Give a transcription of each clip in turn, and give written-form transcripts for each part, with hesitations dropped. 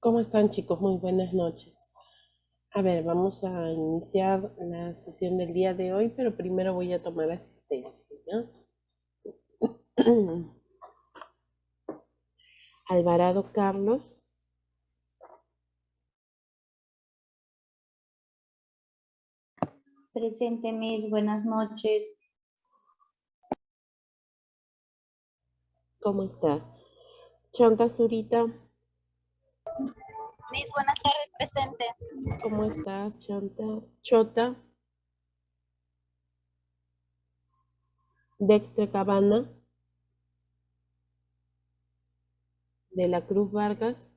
¿Cómo están, chicos? Muy buenas noches. A ver, vamos a iniciar la sesión del día de hoy, pero primero voy a tomar asistencia, ¿ya? Alvarado Carlos. Presente, Miss, buenas noches. ¿Cómo estás? Chanta Zurita. Miss, buenas tardes, presente. ¿Cómo estás, Chanta? Chota. Dextre Cabana. De la Cruz Vargas.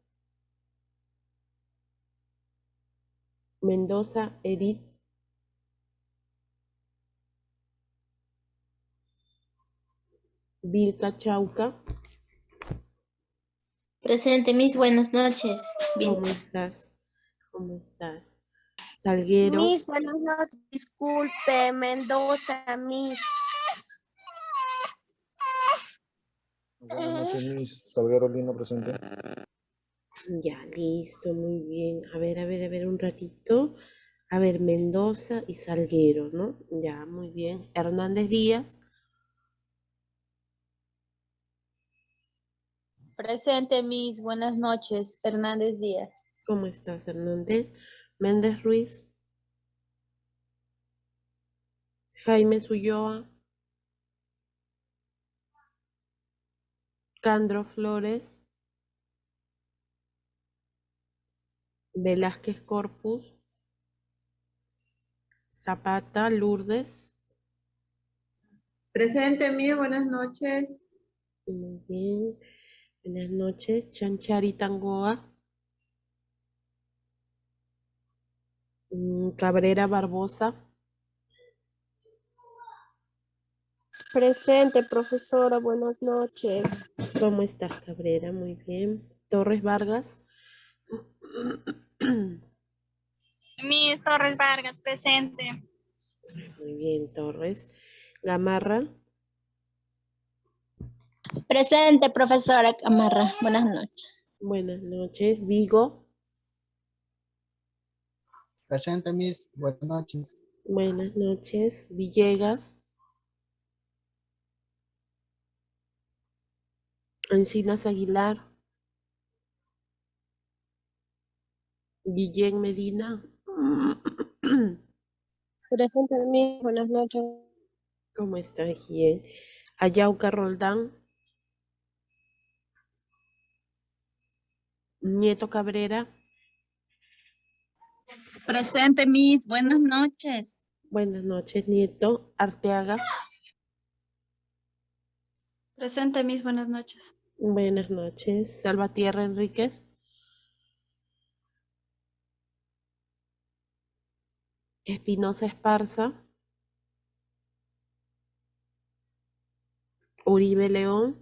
Mendoza Edith. Vilca Chauca. Presente, Miss, buenas noches. Bien. ¿Cómo estás? ¿Cómo estás? Salguero. Miss, buenas noches. Disculpe, Mendoza, Miss. Buenas noches, Miss. Salguero Lino presente. Ya, listo, muy bien. A ver, un ratito. A ver, Mendoza y Salguero, ¿no? Ya, muy bien. Hernández Díaz. Presente, Miss, buenas noches. Hernández Díaz. ¿Cómo estás, Hernández? Méndez Ruiz. Jaime Ulloa. Candro Flores. Velázquez Corpus. Zapata Lourdes. Presente, Miss, buenas noches. Muy bien. Buenas noches. Chanchari Tangoa. Cabrera Barbosa. Presente, profesora, buenas noches. ¿Cómo estás, Cabrera? Muy bien. Torres Vargas. Miss Torres Vargas, presente. Muy bien, Torres. Gamarra. Presente, profesora Camarra. Buenas noches. Buenas noches. Vigo. Presente, Miss. Buenas noches. Buenas noches. Villegas. Encinas Aguilar. Guillén Medina. Presente, Miss, buenas noches. ¿Cómo está, Guillén? Ayauca Roldán. Nieto Cabrera. Presente, Miss. Buenas noches. Buenas noches, Nieto. Arteaga. Presente, Miss, buenas noches. Buenas noches. Salvatierra Enríquez. Espinosa Esparza. Uribe León.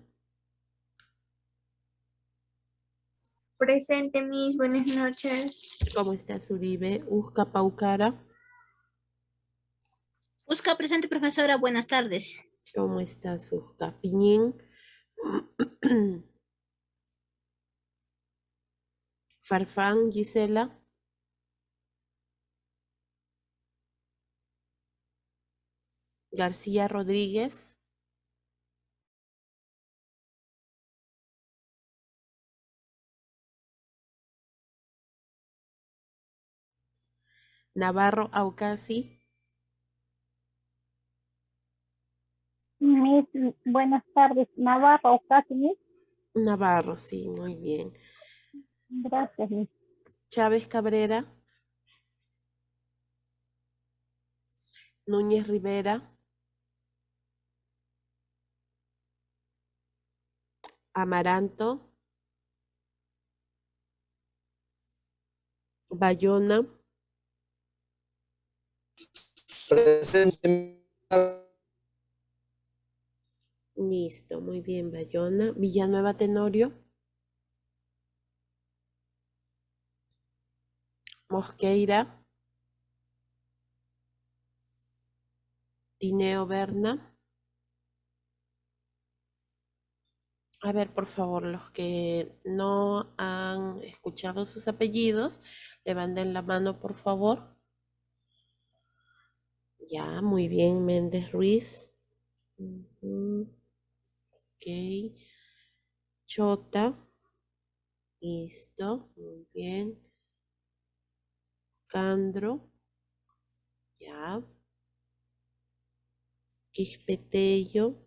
Presente, Miss, buenas noches. ¿Cómo estás, Uribe? Usca Paucara. Busca presente, profesora. Buenas tardes. ¿Cómo estás, Usca? Piñín. Farfán, Gisela. García Rodríguez. Navarro Aucasi. Miss, buenas tardes. Navarro, casi, Miss. Navarro, sí, muy bien. Gracias, Miss. Chávez Cabrera. Núñez Rivera. Amaranto. Bayona. Presente. Listo, muy bien, Bayona. Villanueva Tenorio. Mosqueira. Tineo Berna. A ver, por favor, los que no han escuchado sus apellidos, levanten la mano, por favor. Ya, muy bien, Méndez Ruiz. Ujú, ok. Chota. Listo, muy bien. Candro. Ya. Quispetello.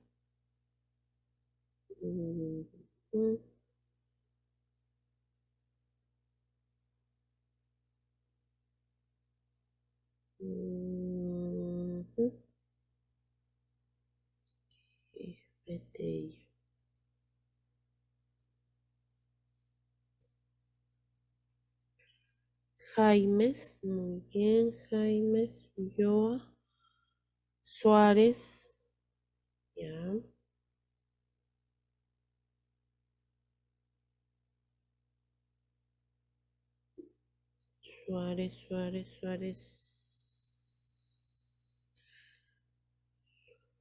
Ujú, ujú, Quispetello. Jaimes, muy bien, Jaimes, Ulloa, Suárez, ya, Suárez, Suárez, Suárez,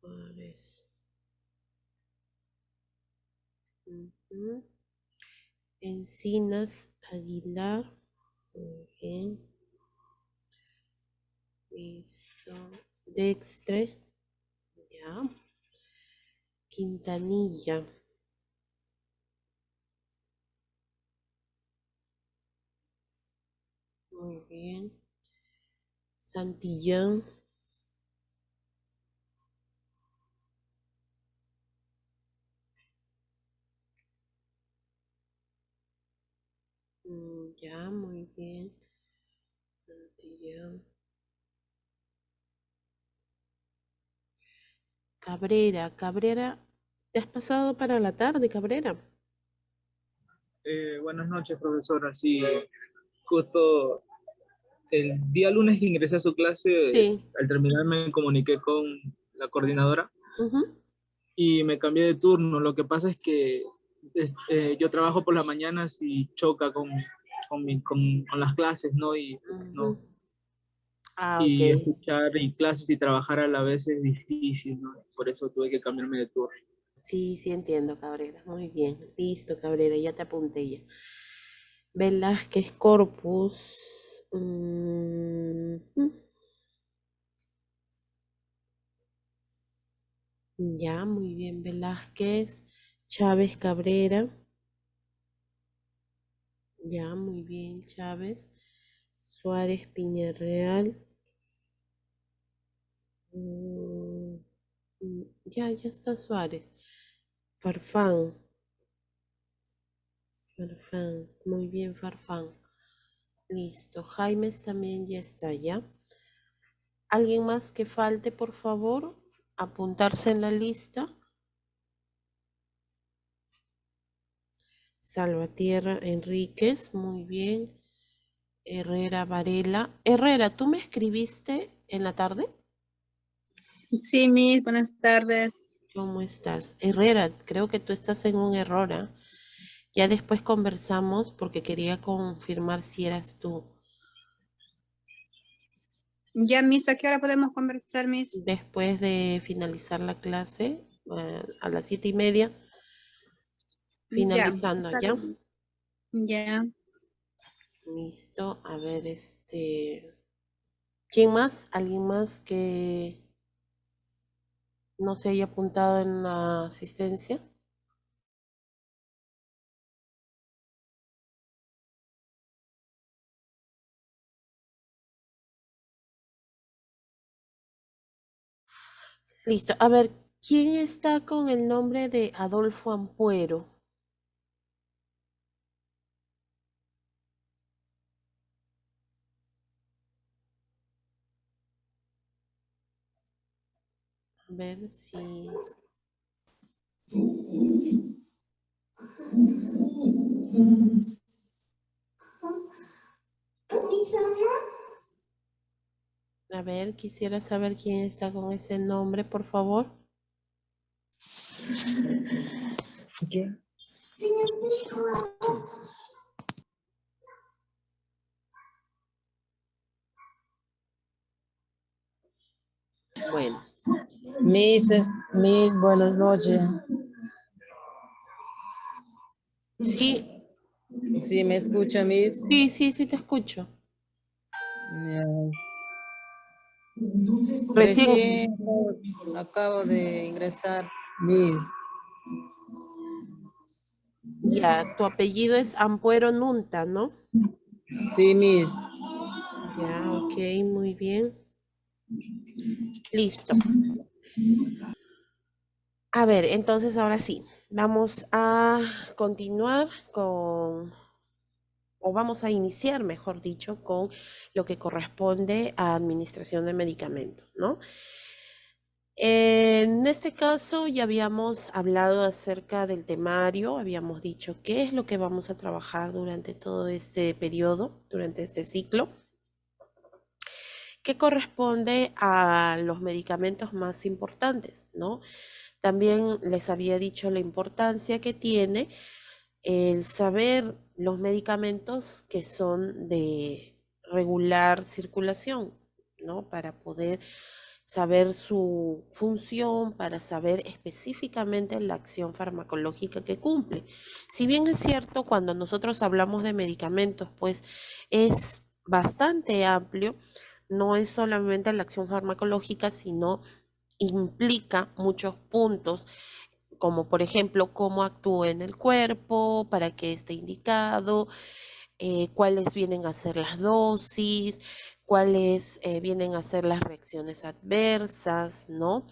Suárez. Ujú. Encinas, Aguilar, muy bien, listo, Dextre, ya, Quintanilla, muy bien, Santillán, ya, muy bien, Santillán. Cabrera, Cabrera, ¿te has pasado para la tarde, Cabrera? Buenas noches, profesora. Sí, justo el día lunes que ingresé a su clase, Sí. al terminar me comuniqué con la coordinadora Ujú, y me cambié de turno. Lo que pasa es que yo trabajo por las mañanas y choca con las clases, ¿no? Y pues, ujú. no. Ah, ok. Y escuchar y clases y trabajar a la vez es difícil, ¿no? Por eso tuve que cambiarme de turno. Sí, sí entiendo, Cabrera. Muy bien. Listo, Cabrera, ya te apunté ya. Velázquez Corpus. Ya, muy bien, Velázquez. Chávez Cabrera. Ya, muy bien, Chávez. Suárez Piñarreal. Mm, ya está Suárez. Farfán. Farfán. Muy bien, Farfán. Listo. Jaimes también ya está, ¿ya? ¿Alguien más que falte, por favor? Apuntarse en la lista. Salvatierra Enríquez, muy bien. Herrera Varela. Herrera, ¿tú me escribiste en la tarde? Sí, Miss, buenas tardes. ¿Cómo estás? Herrera, creo que tú estás en un error, ¿ah? Ya después conversamos porque quería confirmar si eras tú. Ya, Miss, ¿a qué hora podemos conversar, Miss? Después de finalizar la clase, a las 7:30, Ya, finalizando, está ¿ya? bien. Ya. Listo. A ver, ¿quién más? ¿Alguien más que no se haya apuntado en la asistencia? Listo. A ver, ¿quién está con el nombre de Adolfo Ampuero? A ver si... A ver, quisiera saber quién está con ese nombre, por favor. Bueno, Miss, buenas noches. Sí, Sí, me escucha, Miss. sí, te escucho. Ya. Recién, Recién acabo de ingresar, Miss. ya, tu apellido es Ampuero Nunta, ¿no? Sí, Miss. Ya, ok, muy bien. Listo. A ver, entonces ahora sí, vamos a continuar con, o vamos a iniciar, mejor dicho, con lo que corresponde a administración de medicamentos, ¿no? En este caso ya habíamos hablado acerca del temario, habíamos dicho qué es lo que vamos a trabajar durante todo este periodo, durante este ciclo, que corresponde a los medicamentos más importantes, ¿no? También les había dicho la importancia que tiene el saber los medicamentos que son de regular circulación, ¿no? Para poder saber su función, para saber específicamente la acción farmacológica que cumple. Si bien es cierto, cuando nosotros hablamos de medicamentos, pues es bastante amplio, no es solamente la acción farmacológica, sino implica muchos puntos, como por ejemplo cómo actúa en el cuerpo, para qué está indicado, cuáles vienen a ser las dosis, cuáles vienen a ser las reacciones adversas, ¿no?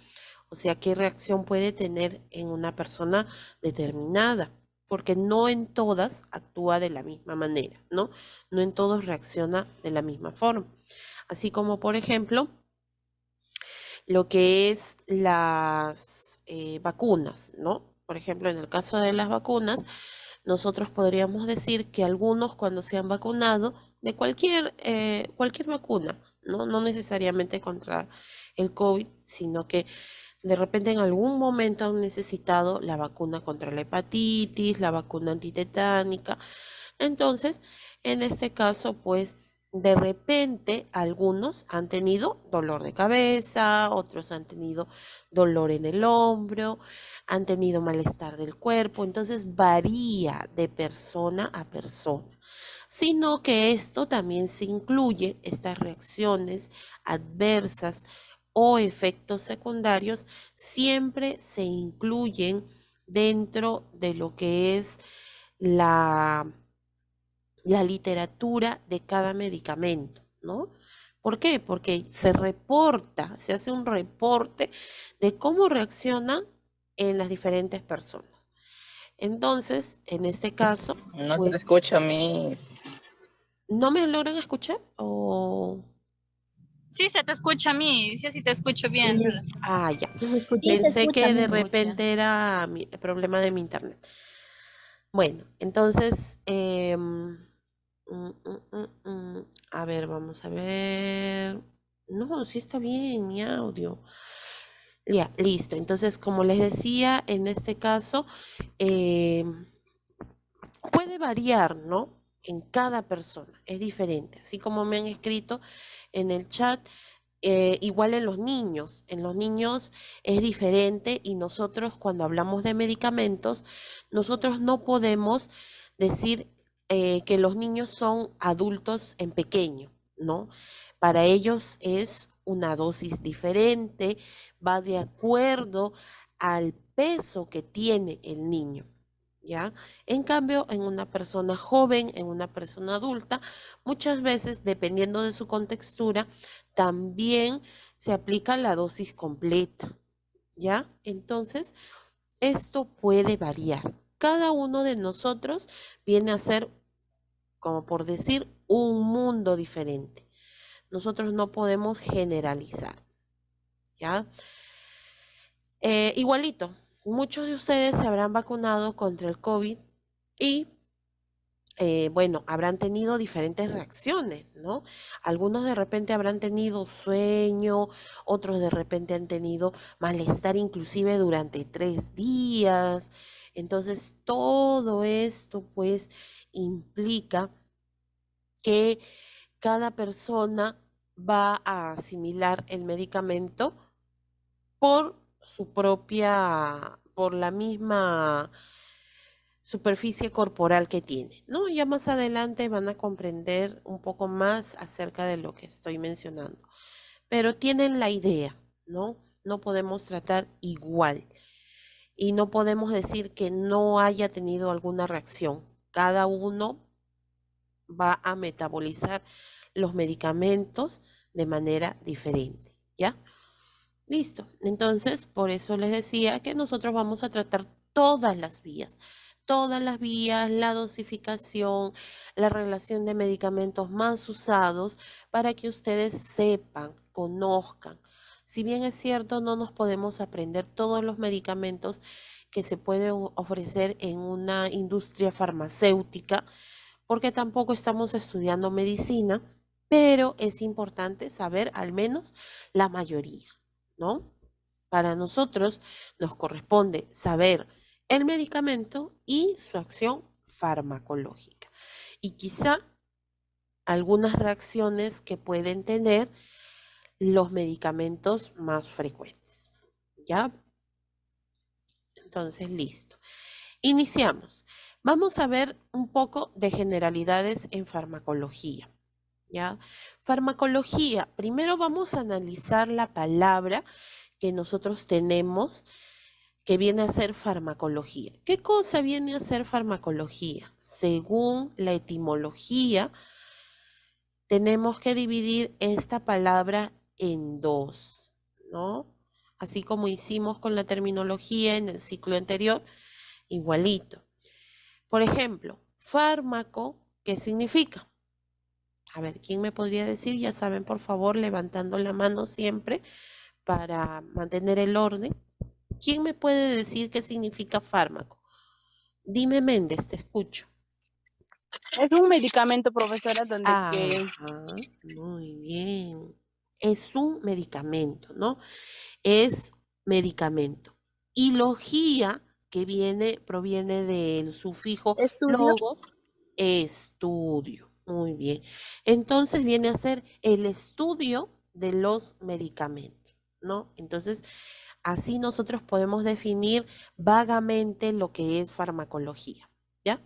O sea, qué reacción puede tener en una persona determinada, porque no en todas actúa de la misma manera, ¿no? No en todos reacciona de la misma forma. Así como, por ejemplo, lo que es las vacunas, ¿no? Por ejemplo, en el caso de las vacunas, nosotros podríamos decir que algunos cuando se han vacunado de cualquier vacuna, ¿no? No necesariamente contra el COVID, sino que de repente en algún momento han necesitado la vacuna contra la hepatitis, la vacuna antitetánica. Entonces, en este caso, pues de repente algunos han tenido dolor de cabeza, otros han tenido dolor en el hombro, han tenido malestar del cuerpo, entonces varía de persona a persona, sino que esto también se incluye, estas reacciones adversas o efectos secundarios, siempre se incluyen dentro de lo que es la literatura de cada medicamento, ¿no? ¿Por qué? Porque se hace un reporte de cómo reaccionan en las diferentes personas. Entonces, en este caso, No se te pues, escucha a mí. ¿no me logran escuchar? O... Sí, se te escucha a mí, sí, sí te escucho bien. Ah, ya. Sí, se escucha. Pensé que de repente era el problema de mi internet. Bueno, entonces, a ver, vamos a ver. No, sí está bien mi audio. Ya, listo. Entonces, como les decía, en este caso, puede variar, ¿no? En cada persona, es diferente. Así como me han escrito en el chat, igual en los niños. En los niños es diferente y nosotros cuando hablamos de medicamentos, nosotros no podemos decir que los niños son adultos en pequeño, ¿no? Para ellos es una dosis diferente, va de acuerdo al peso que tiene el niño. ¿Ya? En cambio, en una persona joven, en una persona adulta, muchas veces, dependiendo de su contextura, también se aplica la dosis completa, ¿ya? Entonces, esto puede variar. Cada uno de nosotros viene a ser, como por decir, un mundo diferente. Nosotros no podemos generalizar, ¿ya? Igualito, muchos de ustedes se habrán vacunado contra el COVID y bueno, habrán tenido diferentes reacciones, ¿no? Algunos de repente habrán tenido sueño, otros de repente han tenido malestar inclusive durante 3 días. Entonces, todo esto pues implica que cada persona va a asimilar el medicamento por su propia, por la misma superficie corporal que tiene, ¿no? Ya más adelante van a comprender un poco más acerca de lo que estoy mencionando, pero tienen la idea, ¿no? No podemos tratar igual y no podemos decir que no haya tenido alguna reacción. Cada uno va a metabolizar los medicamentos de manera diferente, ¿ya? Listo. Entonces, por eso les decía que nosotros vamos a tratar todas las vías, la dosificación, la relación de medicamentos más usados, para que ustedes sepan, conozcan. Si bien es cierto, no nos podemos aprender todos los medicamentos que se pueden ofrecer en una industria farmacéutica, porque tampoco estamos estudiando medicina, pero es importante saber al menos la mayoría, ¿no? Para nosotros nos corresponde saber el medicamento y su acción farmacológica. Y quizá algunas reacciones que pueden tener los medicamentos más frecuentes, ¿ya? Entonces, listo. Iniciamos. Vamos a ver un poco de generalidades en farmacología, ¿ya? Farmacología, primero vamos a analizar la palabra que nosotros tenemos, que viene a ser farmacología. ¿Qué cosa viene a ser farmacología? Según la etimología, tenemos que dividir esta palabra en dos, ¿no? Así como hicimos con la terminología en el ciclo anterior, igualito. Por ejemplo, fármaco, ¿qué significa? A ver, ¿quién me podría decir? Ya saben, por favor, levantando la mano siempre para mantener el orden. ¿Quién me puede decir qué significa fármaco? Dime, Méndez, te escucho. Es un medicamento, profesora, donde Muy bien. Es un medicamento, ¿no? Es medicamento. Y logía, que proviene del sufijo logos, estudio. Muy bien. Entonces viene a ser el estudio de los medicamentos, ¿no? Entonces, así nosotros podemos definir vagamente lo que es farmacología, ¿ya?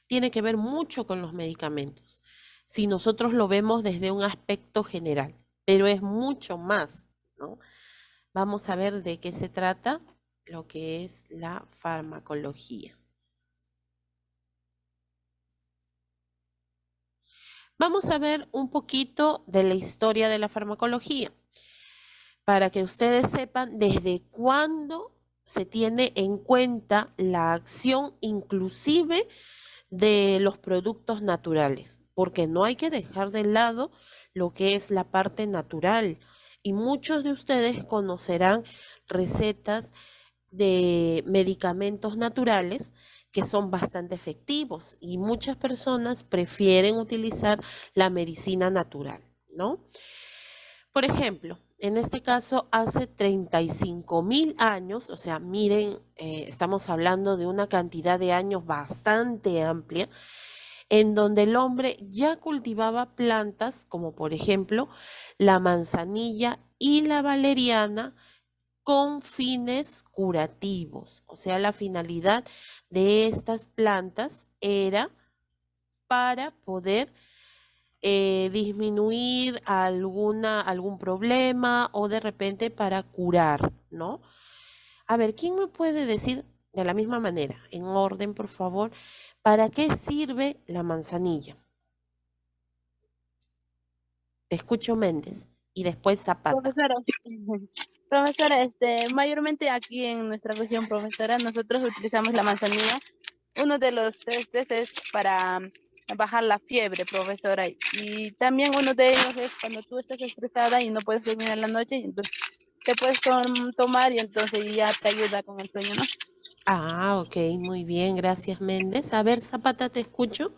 Tiene que ver mucho con los medicamentos, si nosotros lo vemos desde un aspecto general, pero es mucho más, ¿no? Vamos a ver de qué se trata lo que es la farmacología. Vamos a ver un poquito de la historia de la farmacología, para que ustedes sepan desde cuándo se tiene en cuenta la acción inclusive de los productos naturales, porque no hay que dejar de lado lo que es la parte natural. Y muchos de ustedes conocerán recetas de medicamentos naturales que son bastante efectivos y muchas personas prefieren utilizar la medicina natural, ¿no? Por ejemplo, en este caso, hace 35.000 años, o sea, miren, estamos hablando de una cantidad de años bastante amplia, en donde el hombre ya cultivaba plantas como por ejemplo la manzanilla y la valeriana con fines curativos. O sea, la finalidad de estas plantas era para poder disminuir algún problema o de repente para curar, ¿no? A ver, ¿quién me puede decir de la misma manera, en orden, por favor, para qué sirve la manzanilla? Te escucho, Méndez, y después Zapata. Profesora, mayormente aquí en nuestra región, profesora, nosotros utilizamos la manzanilla. Uno de los test es para bajar la fiebre, profesora. Y también uno de ellos es cuando tú estás estresada y no puedes dormir en la noche, y entonces te puedes tomar y entonces ya te ayuda con el sueño, ¿no? Ah, ok, muy bien, gracias, Méndez. A ver, Zapata, te escucho.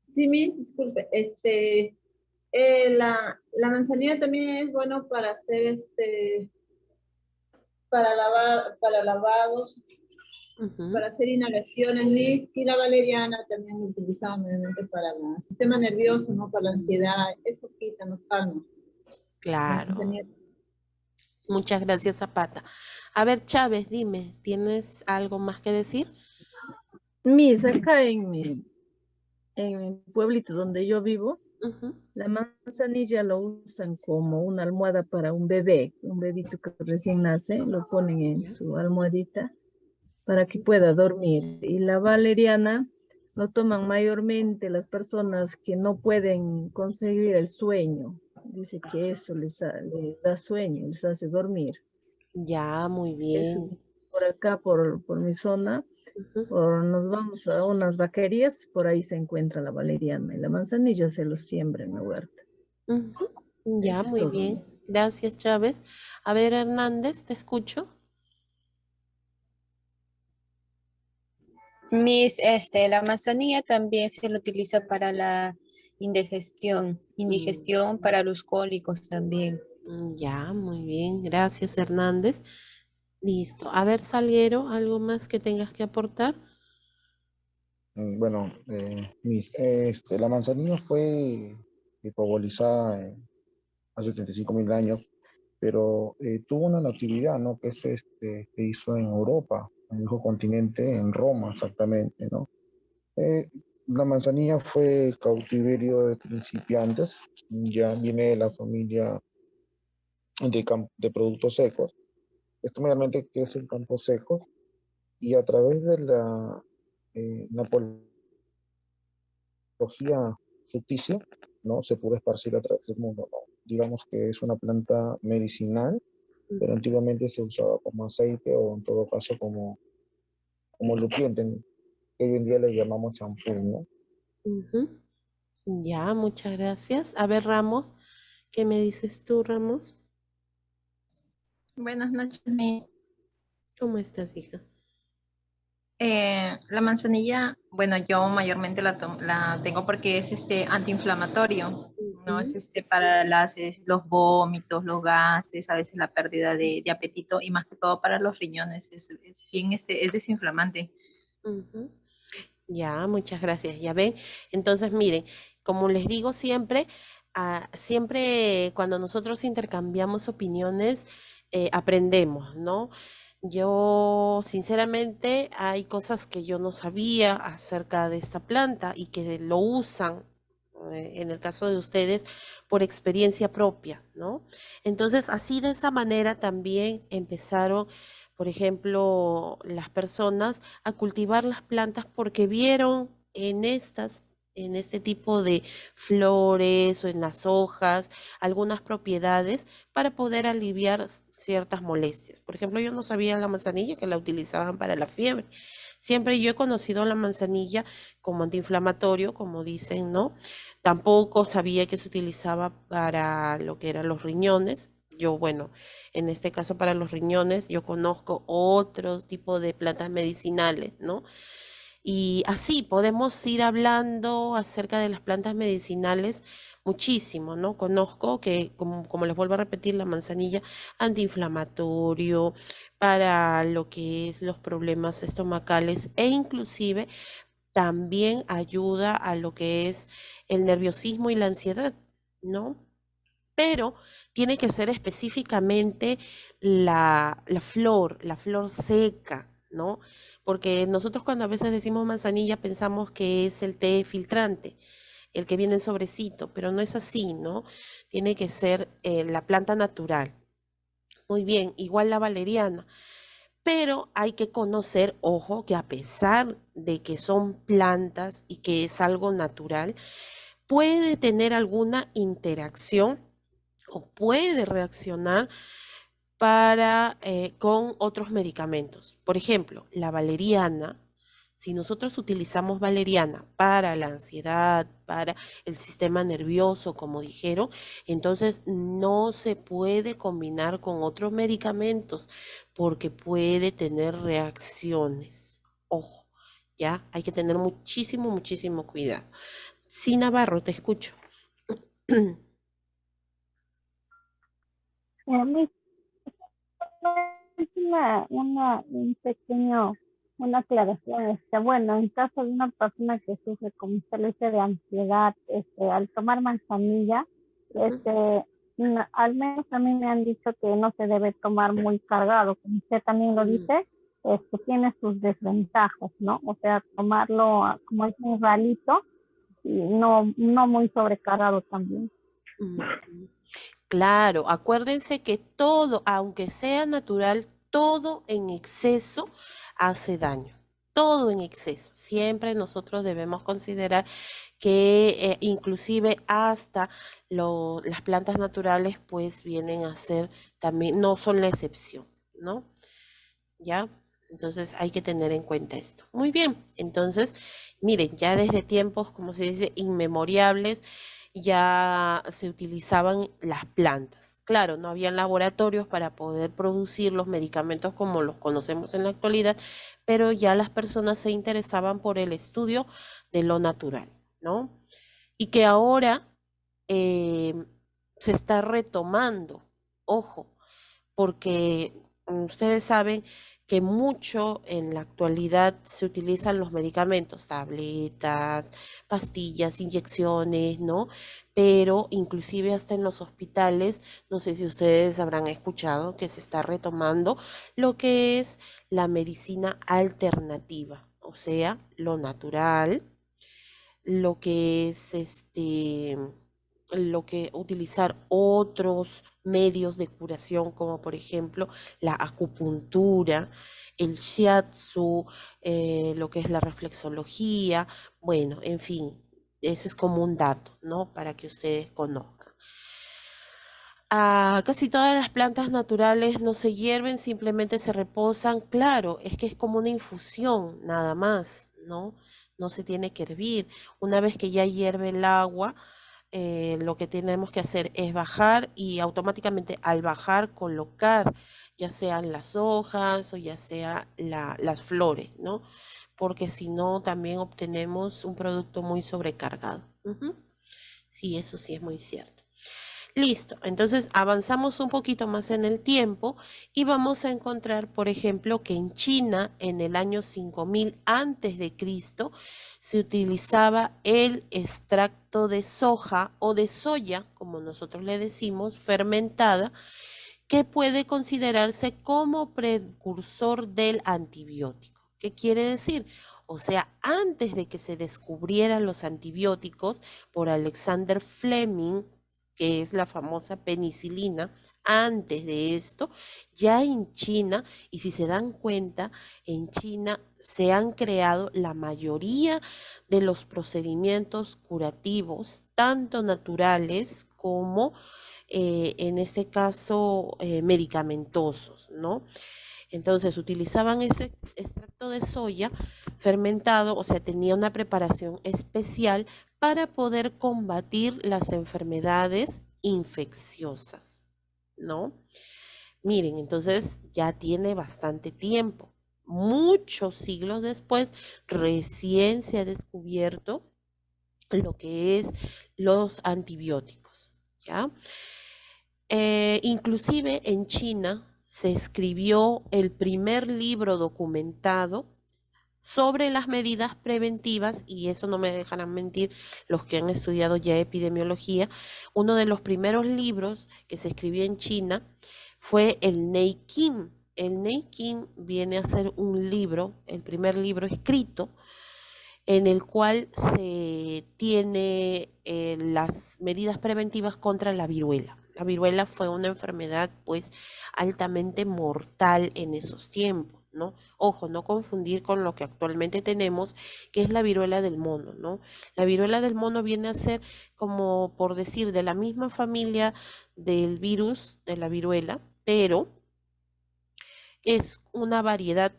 Sí, disculpe, la manzanilla también es bueno para hacer para lavados, para hacer inhalaciones, y la valeriana también utilizamos obviamente para el sistema nervioso, ¿no? Para la ansiedad, eso quita, nos calma. Claro. Muchas gracias, Zapata. A ver, Chávez, dime, ¿tienes algo más que decir? Miss, acá en mi pueblito donde yo vivo, Ujú. la manzanilla lo usan como una almohada para un bebé, un bebito que recién nace, lo ponen en su almohadita para que pueda dormir. Y la valeriana lo toman mayormente las personas que no pueden conseguir el sueño. Dice que eso les da sueño, les hace dormir. Ya, muy Eso bien. por acá, por mi zona, nos vamos a unas vaquerías, por ahí se encuentra la valeriana y la manzanilla se lo siembra en la huerta. Ujú. Ya, Eso es muy todo, bien. Miss. Gracias, Chávez. A ver, Hernández, te escucho. La manzanilla también se la utiliza para la indigestión para los cólicos también. Ya, muy bien. Gracias, Hernández. Listo. A ver, Salguero, ¿algo más que tengas que aportar? Bueno, la manzanilla fue pobolizada hace 35.000 años, pero tuvo una natividad, ¿no? Que se hizo en Europa, en el viejo continente, en Roma exactamente, ¿no? Eh, la manzanilla fue cautiverio de principiantes, ya viene de la familia de productos secos. Esto mayormente crece en campos secos y a través de la napología ficticia, ¿no? Se pudo esparcir a través del mundo, ¿no? Digamos que es una planta medicinal, pero antiguamente se usaba como aceite o en todo caso como lubriente, que hoy en día le llamamos champú, ¿no? Ujú. Ya, muchas gracias. A ver, Ramos, ¿qué me dices tú, Ramos? Buenas noches, Miss. ¿Cómo estás, hija? La manzanilla, bueno, yo mayormente la tengo porque es antiinflamatorio, no es para los vómitos, los gases, a veces la pérdida de apetito y más que todo para los riñones, es desinflamante. Ujú. Ya, muchas gracias. Ya ven. Entonces, miren, como les digo siempre, siempre cuando nosotros intercambiamos opiniones, aprendemos, ¿no? Yo, sinceramente, hay cosas que yo no sabía acerca de esta planta y que lo usan, en el caso de ustedes, por experiencia propia, ¿no? Entonces, así de esa manera también empezaron, por ejemplo, las personas a cultivar las plantas porque vieron en este tipo de flores o en las hojas, algunas propiedades para poder aliviar ciertas molestias. Por ejemplo, yo no sabía la manzanilla que la utilizaban para la fiebre. Siempre yo he conocido la manzanilla como antiinflamatorio, como dicen, ¿no? Tampoco sabía que se utilizaba para lo que eran los riñones. Yo, bueno, en este caso para los riñones, yo conozco otro tipo de plantas medicinales, ¿no? Y así podemos ir hablando acerca de las plantas medicinales muchísimo, ¿no? Conozco que, como les vuelvo a repetir, la manzanilla antiinflamatorio para lo que es los problemas estomacales e inclusive también ayuda a lo que es el nerviosismo y la ansiedad, ¿no? Pero tiene que ser específicamente la flor seca, ¿no? Porque nosotros cuando a veces decimos manzanilla pensamos que es el té filtrante, el que viene en sobrecito, pero no es así, ¿no? Tiene que ser la planta natural. Muy bien, igual la valeriana. Pero hay que conocer, ojo, que a pesar de que son plantas y que es algo natural, puede tener alguna interacción o puede reaccionar con otros medicamentos. Por ejemplo, la valeriana, si nosotros utilizamos valeriana para la ansiedad, para el sistema nervioso, como dijeron, entonces no se puede combinar con otros medicamentos porque puede tener reacciones. Ojo, ya hay que tener muchísimo, muchísimo cuidado. Sí, Navarro, te escucho. Miss, es una aclaración. Bueno, en caso de una persona que sufre, como usted le dice, de ansiedad, al tomar manzanilla, al menos a mí me han dicho que no se debe tomar muy cargado, como usted también lo dice, tiene sus desventajas, ¿no? O sea, tomarlo como es un ralito y no muy sobrecargado también. Claro, acuérdense que todo, aunque sea natural, todo en exceso hace daño. Todo en exceso. Siempre nosotros debemos considerar que inclusive hasta las plantas naturales pues vienen a ser también, no son la excepción, ¿no? ¿Ya? Entonces hay que tener en cuenta esto. Muy bien, entonces miren, ya desde tiempos, como se dice, inmemorables, ya se utilizaban las plantas. Claro, no habían laboratorios para poder producir los medicamentos como los conocemos en la actualidad, pero ya las personas se interesaban por el estudio de lo natural, ¿no? Y que ahora se está retomando, ojo, porque ustedes saben que mucho en la actualidad se utilizan los medicamentos, tabletas, pastillas, inyecciones, ¿no? Pero inclusive hasta en los hospitales, no sé si ustedes habrán escuchado que se está retomando lo que es la medicina alternativa, o sea, lo natural, lo que es lo que utilizar otros medios de curación, como por ejemplo la acupuntura, el shiatsu, lo que es la reflexología, bueno, en fin, eso es como un dato, ¿no? Para que ustedes conozcan. Casi todas las plantas naturales no se hierven, simplemente se reposan. Claro, es que es como una infusión, nada más, ¿no? No se tiene que hervir. Una vez que ya hierve el agua, lo que tenemos que hacer es bajar y automáticamente al bajar colocar ya sean las hojas o ya sea las flores, ¿no? Porque si no también obtenemos un producto muy sobrecargado. Sí, eso sí es muy cierto. Listo, entonces avanzamos un poquito más en el tiempo y vamos a encontrar, por ejemplo, que en China, en el año 5000 antes de Cristo, se utilizaba el extracto de soja o de soya, como nosotros le decimos, fermentada, que puede considerarse como precursor del antibiótico. ¿Qué quiere decir? O sea, antes de que se descubrieran los antibióticos por Alexander Fleming, que es la famosa penicilina, antes de esto, ya en China, y si se dan cuenta, en China se han creado la mayoría de los procedimientos curativos, tanto naturales como, en este caso, medicamentosos, ¿no? Entonces utilizaban ese extracto de soya fermentado, o sea, tenía una preparación especial para poder combatir las enfermedades infecciosas, ¿no? Miren, entonces ya tiene bastante tiempo. Muchos siglos después, recién se ha descubierto lo que es los antibióticos, ¿ya? Inclusive en China se escribió el primer libro documentado sobre las medidas preventivas, y eso no me dejarán mentir los que han estudiado ya epidemiología. Uno de los primeros libros que se escribió en China fue el Neikin. El Neikin viene a ser un libro, el primer libro escrito, en el cual se tiene las medidas preventivas contra la viruela. La viruela fue una enfermedad pues altamente mortal en esos tiempos, ¿no? Ojo, no confundir con lo que actualmente tenemos, que es la viruela del mono, ¿no? La viruela del mono viene a ser, como por decir, de la misma familia del virus de la viruela, pero es una variedad,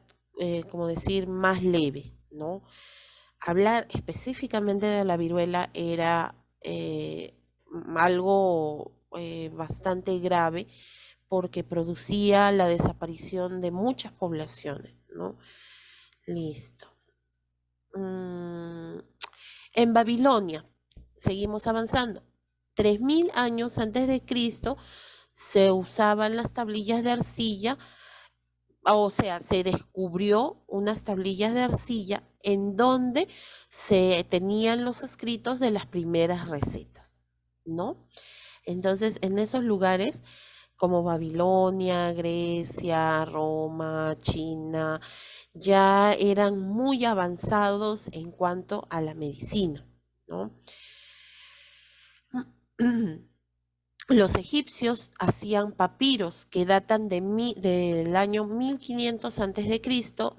como decir, más leve, ¿no? Hablar específicamente de la viruela era algo bastante grave, porque producía la desaparición de muchas poblaciones, ¿no? Listo. En Babilonia, seguimos avanzando. 3000 años antes de Cristo se usaban las tablillas de arcilla, o sea, se descubrió unas tablillas de arcilla en donde se tenían los escritos de las primeras recetas, ¿no? Entonces, en esos lugares como Babilonia, Grecia, Roma, China, ya eran muy avanzados en cuanto a la medicina, ¿no? Los egipcios hacían papiros que datan del año 1500 a.C.,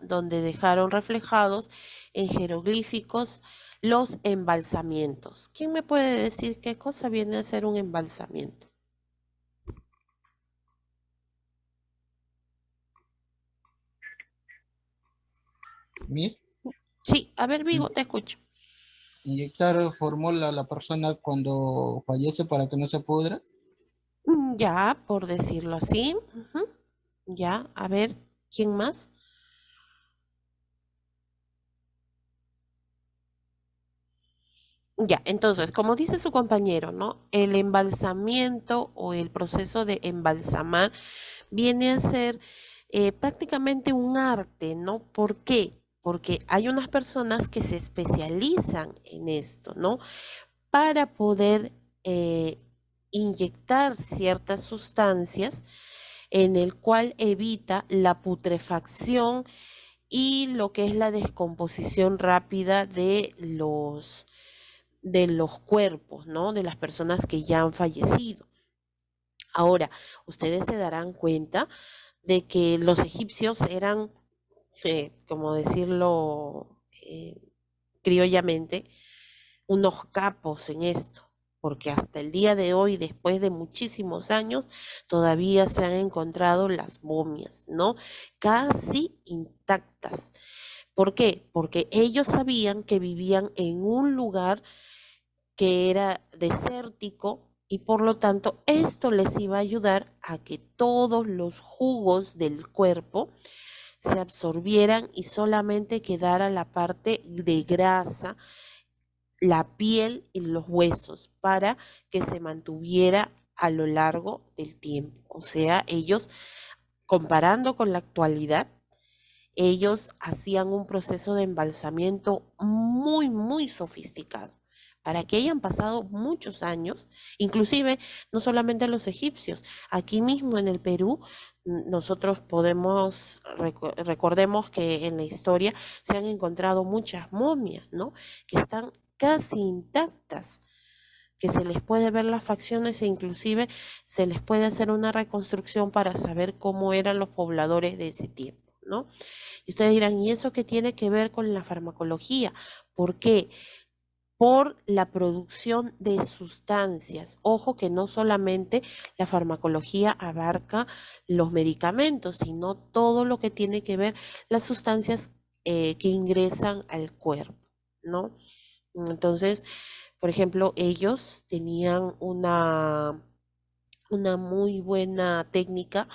donde dejaron reflejados en jeroglíficos los embalsamientos. ¿Quién me puede decir qué cosa viene a ser un embalsamiento? Miss, Sí, a ver, Vigo, te escucho. inyectar fórmula a la persona cuando fallece para que no se pudra. Ya, por decirlo así. Ujú. Ya, a ver, ¿quién más? Ya, entonces, como dice su compañero, ¿no? El embalsamiento o el proceso de embalsamar viene a ser prácticamente un arte, ¿no? ¿Por qué? Porque hay unas personas que se especializan en esto, ¿no? Para poder inyectar ciertas sustancias en el cual evita la putrefacción y lo que es la descomposición rápida de los cuerpos, ¿no? De las personas que ya han fallecido. Ahora, ustedes se darán cuenta de que los egipcios eran, como decirlo criollamente, unos capos en esto, porque hasta el día de hoy, después de muchísimos años, todavía se han encontrado las momias, ¿no? Casi intactas. ¿Por qué? Porque ellos sabían que vivían en un lugar que era desértico y por lo tanto esto les iba a ayudar a que todos los jugos del cuerpo se absorbieran y solamente quedara la parte de grasa, la piel y los huesos para que se mantuviera a lo largo del tiempo. O sea, ellos, comparando con la actualidad, ellos hacían un proceso de embalsamiento muy, muy sofisticado para que hayan pasado muchos años, inclusive no solamente los egipcios, aquí mismo en el Perú, nosotros podemos, recordemos que en la historia se han encontrado muchas momias, ¿no? Que están casi intactas, que se les puede ver las facciones e inclusive se les puede hacer una reconstrucción para saber cómo eran los pobladores de ese tiempo, ¿no? Y ustedes dirán, ¿y eso qué tiene que ver con la farmacología? ¿Por qué? Por la producción de sustancias. Ojo que no solamente la farmacología abarca los medicamentos, sino todo lo que tiene que ver las sustancias que ingresan al cuerpo, ¿no? Entonces, por ejemplo, ellos tenían una muy buena técnica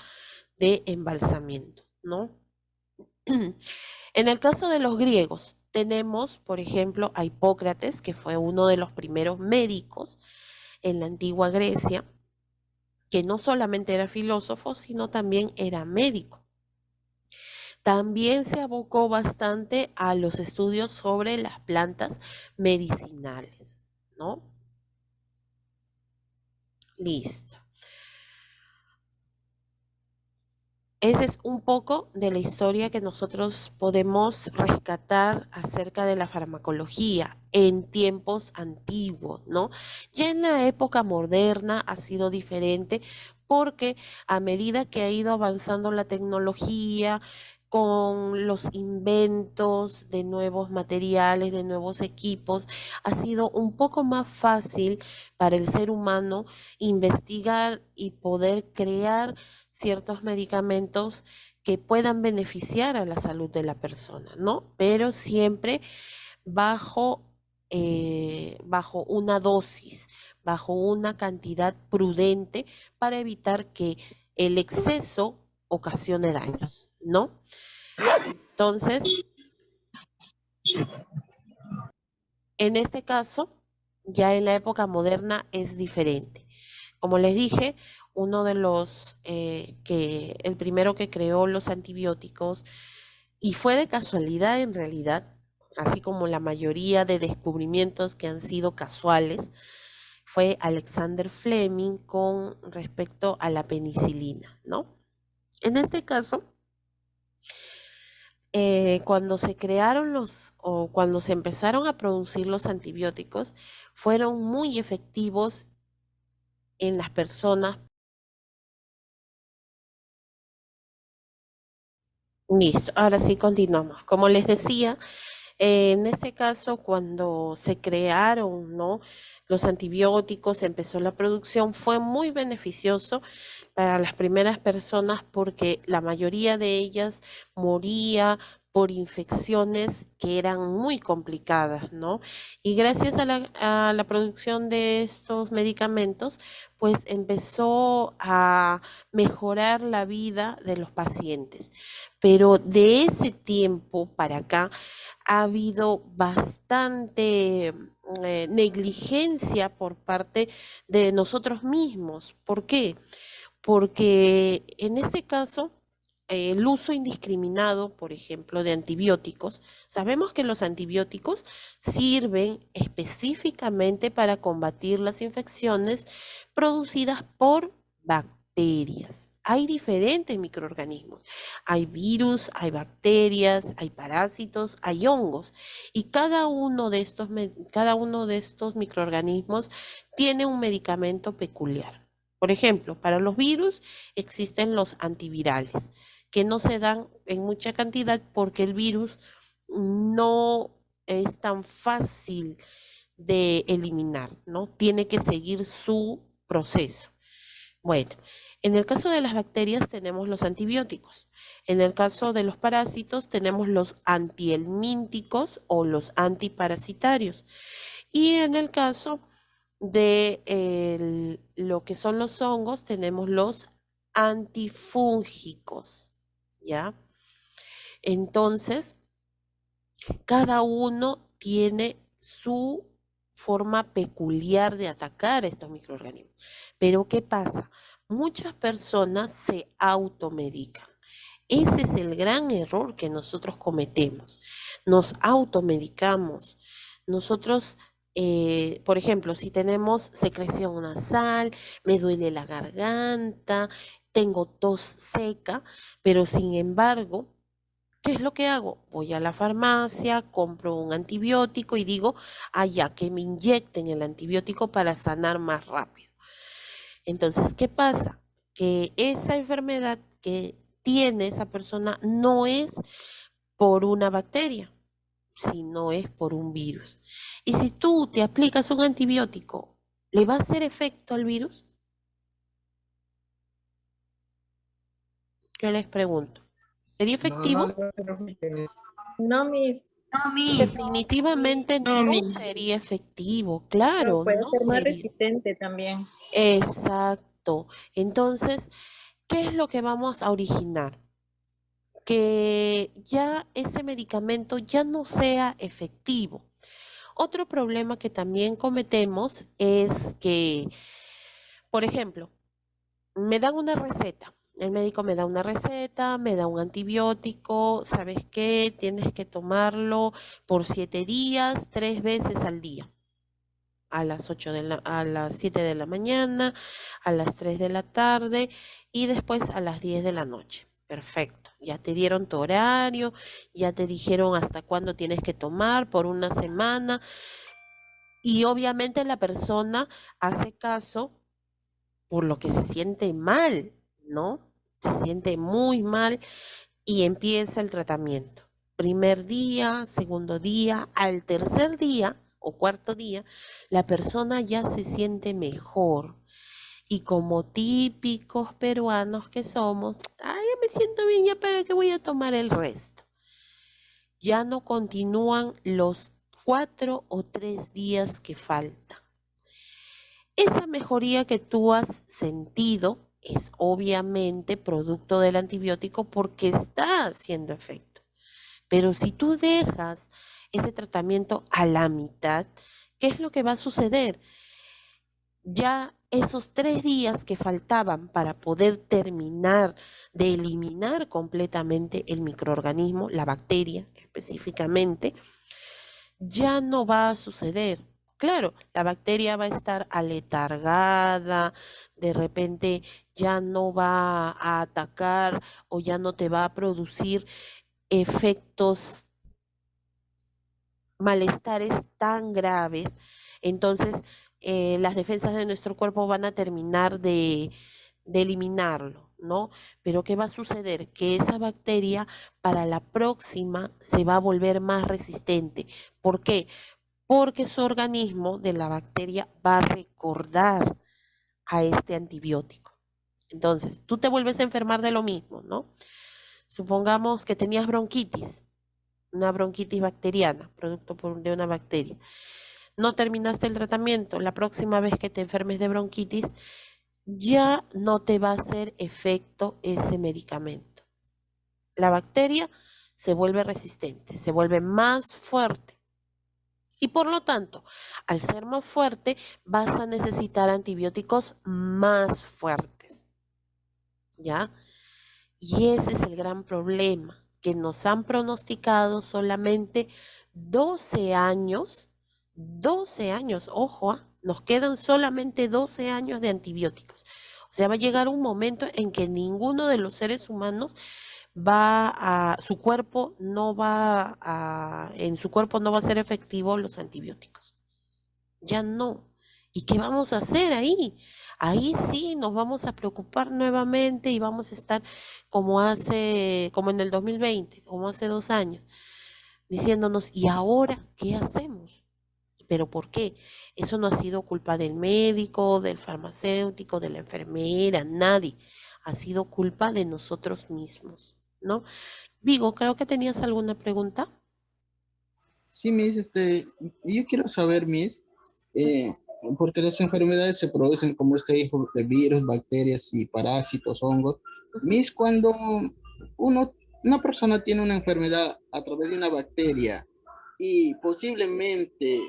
de embalsamiento, ¿no? En el caso de los griegos, tenemos, por ejemplo, a Hipócrates, que fue uno de los primeros médicos en la antigua Grecia, que no solamente era filósofo, sino también era médico. También se abocó bastante a los estudios sobre las plantas medicinales, ¿no? Listo. Ese es un poco de la historia que nosotros podemos rescatar acerca de la farmacología en tiempos antiguos, ¿no? Ya en la época moderna ha sido diferente porque a medida que ha ido avanzando la tecnología, con los inventos de nuevos materiales, de nuevos equipos, ha sido un poco más fácil para el ser humano investigar y poder crear ciertos medicamentos que puedan beneficiar a la salud de la persona, ¿no? Pero siempre bajo una dosis, bajo una cantidad prudente para evitar que el exceso ocasione daños, ¿no? Entonces, en este caso, ya en la época moderna es diferente. Como les dije, uno de los el primero que creó los antibióticos, y fue de casualidad en realidad, así como la mayoría de descubrimientos que han sido casuales, fue Alexander Fleming con respecto a la penicilina, ¿no? En este caso, cuando se crearon o cuando se empezaron a producir los antibióticos, fueron muy efectivos en las personas. Listo, ahora sí continuamos. Como les decía, en este caso, cuando se crearon, ¿no?, los antibióticos, empezó la producción, fue muy beneficioso para las primeras personas porque la mayoría de ellas moría por infecciones que eran muy complicadas, ¿no? Y gracias a la producción de estos medicamentos, pues empezó a mejorar la vida de los pacientes. Pero de ese tiempo para acá ha habido bastante negligencia por parte de nosotros mismos. ¿Por qué? Porque en este caso, el uso indiscriminado, por ejemplo, de antibióticos, sabemos que los antibióticos sirven específicamente para combatir las infecciones producidas por bacterias. Hay diferentes microorganismos. Hay virus, hay bacterias, hay parásitos, hay hongos. Y cada uno de estos microorganismos tiene un medicamento peculiar. Por ejemplo, para los virus existen los antivirales, que no se dan en mucha cantidad porque el virus no es tan fácil de eliminar, ¿no? Tiene que seguir su proceso. Bueno, en el caso de las bacterias tenemos los antibióticos. En el caso de los parásitos tenemos los antihelmínticos o los antiparasitarios. Y en el caso de lo que son los hongos, tenemos los antifúngicos, ¿ya? Entonces, cada uno tiene su forma peculiar de atacar a estos microorganismos. Pero, ¿qué pasa? Muchas personas se automedican. Ese es el gran error que nosotros cometemos. Nos automedicamos. Nosotros, por ejemplo, si tenemos secreción nasal, me duele la garganta, tengo tos seca, pero sin embargo, ¿qué es lo que hago? Voy a la farmacia, compro un antibiótico y digo, ya que me inyecten el antibiótico para sanar más rápido. Entonces, ¿qué pasa? Que esa enfermedad que tiene esa persona no es por una bacteria, sino es por un virus. Y si tú te aplicas un antibiótico, ¿le va a hacer efecto al virus? Yo les pregunto, ¿sería efectivo? No, mis. Definitivamente no sería efectivo, claro, Puede no ser más sería. resistente también. Exacto. Entonces, ¿qué es lo que vamos a originar? Que ya ese medicamento ya no sea efectivo. Otro problema que también cometemos es que, por ejemplo, me dan una receta. El médico me da una receta, me da un antibiótico, ¿sabes qué? Tienes que tomarlo por 7 días, 3 veces al día. A las 7 de la mañana, a las 3 de la tarde y después a las 10 de la noche. Perfecto. Ya te dieron tu horario, ya te dijeron hasta cuándo tienes que tomar por una semana. Y obviamente la persona hace caso por lo que se siente mal, ¿no? Se siente muy mal y empieza el tratamiento. Primer día, segundo día, al tercer día o cuarto día, la persona ya se siente mejor. Y como típicos peruanos que somos, ya me siento bien, ya para qué voy a tomar el resto. Ya no continúan los 4 o 3 días que faltan. Esa mejoría que tú has sentido es obviamente producto del antibiótico porque está haciendo efecto. Pero si tú dejas ese tratamiento a la mitad, ¿qué es lo que va a suceder? Ya esos 3 días que faltaban para poder terminar de eliminar completamente el microorganismo, la bacteria específicamente, ya no va a suceder. Claro, la bacteria va a estar aletargada, de repente ya no va a atacar o ya no te va a producir efectos, malestares tan graves. Entonces, las defensas de nuestro cuerpo van a terminar de eliminarlo, ¿no? Pero ¿qué va a suceder? Que esa bacteria para la próxima se va a volver más resistente. ¿Por qué? Porque su organismo de la bacteria va a recordar a este antibiótico. Entonces, tú te vuelves a enfermar de lo mismo, ¿no? Supongamos que tenías bronquitis, una bronquitis bacteriana, producto de una bacteria. No terminaste el tratamiento, la próxima vez que te enfermes de bronquitis, ya no te va a hacer efecto ese medicamento. La bacteria se vuelve resistente, se vuelve más fuerte. Y por lo tanto, al ser más fuerte, vas a necesitar antibióticos más fuertes. ¿Ya? Y ese es el gran problema, que nos han pronosticado solamente 12 años, ojo, nos quedan solamente 12 años de antibióticos. O sea, va a llegar un momento en que ninguno de los seres humanos su cuerpo no va en su cuerpo no va a ser efectivo los antibióticos. Ya no. ¿Y qué vamos a hacer ahí? Ahí sí nos vamos a preocupar nuevamente y vamos a estar como en el 2020, como hace 2 años, diciéndonos, ¿y ahora qué hacemos? ¿Pero por qué? Eso no ha sido culpa del médico, del farmacéutico, de la enfermera, nadie. Ha sido culpa de nosotros mismos, ¿no? Vigo, creo que tenías alguna pregunta. Sí, Miss, yo quiero saber, Miss, porque las enfermedades se producen como usted dijo, de virus, bacterias y parásitos, hongos. Miss, cuando una persona tiene una enfermedad a través de una bacteria y posiblemente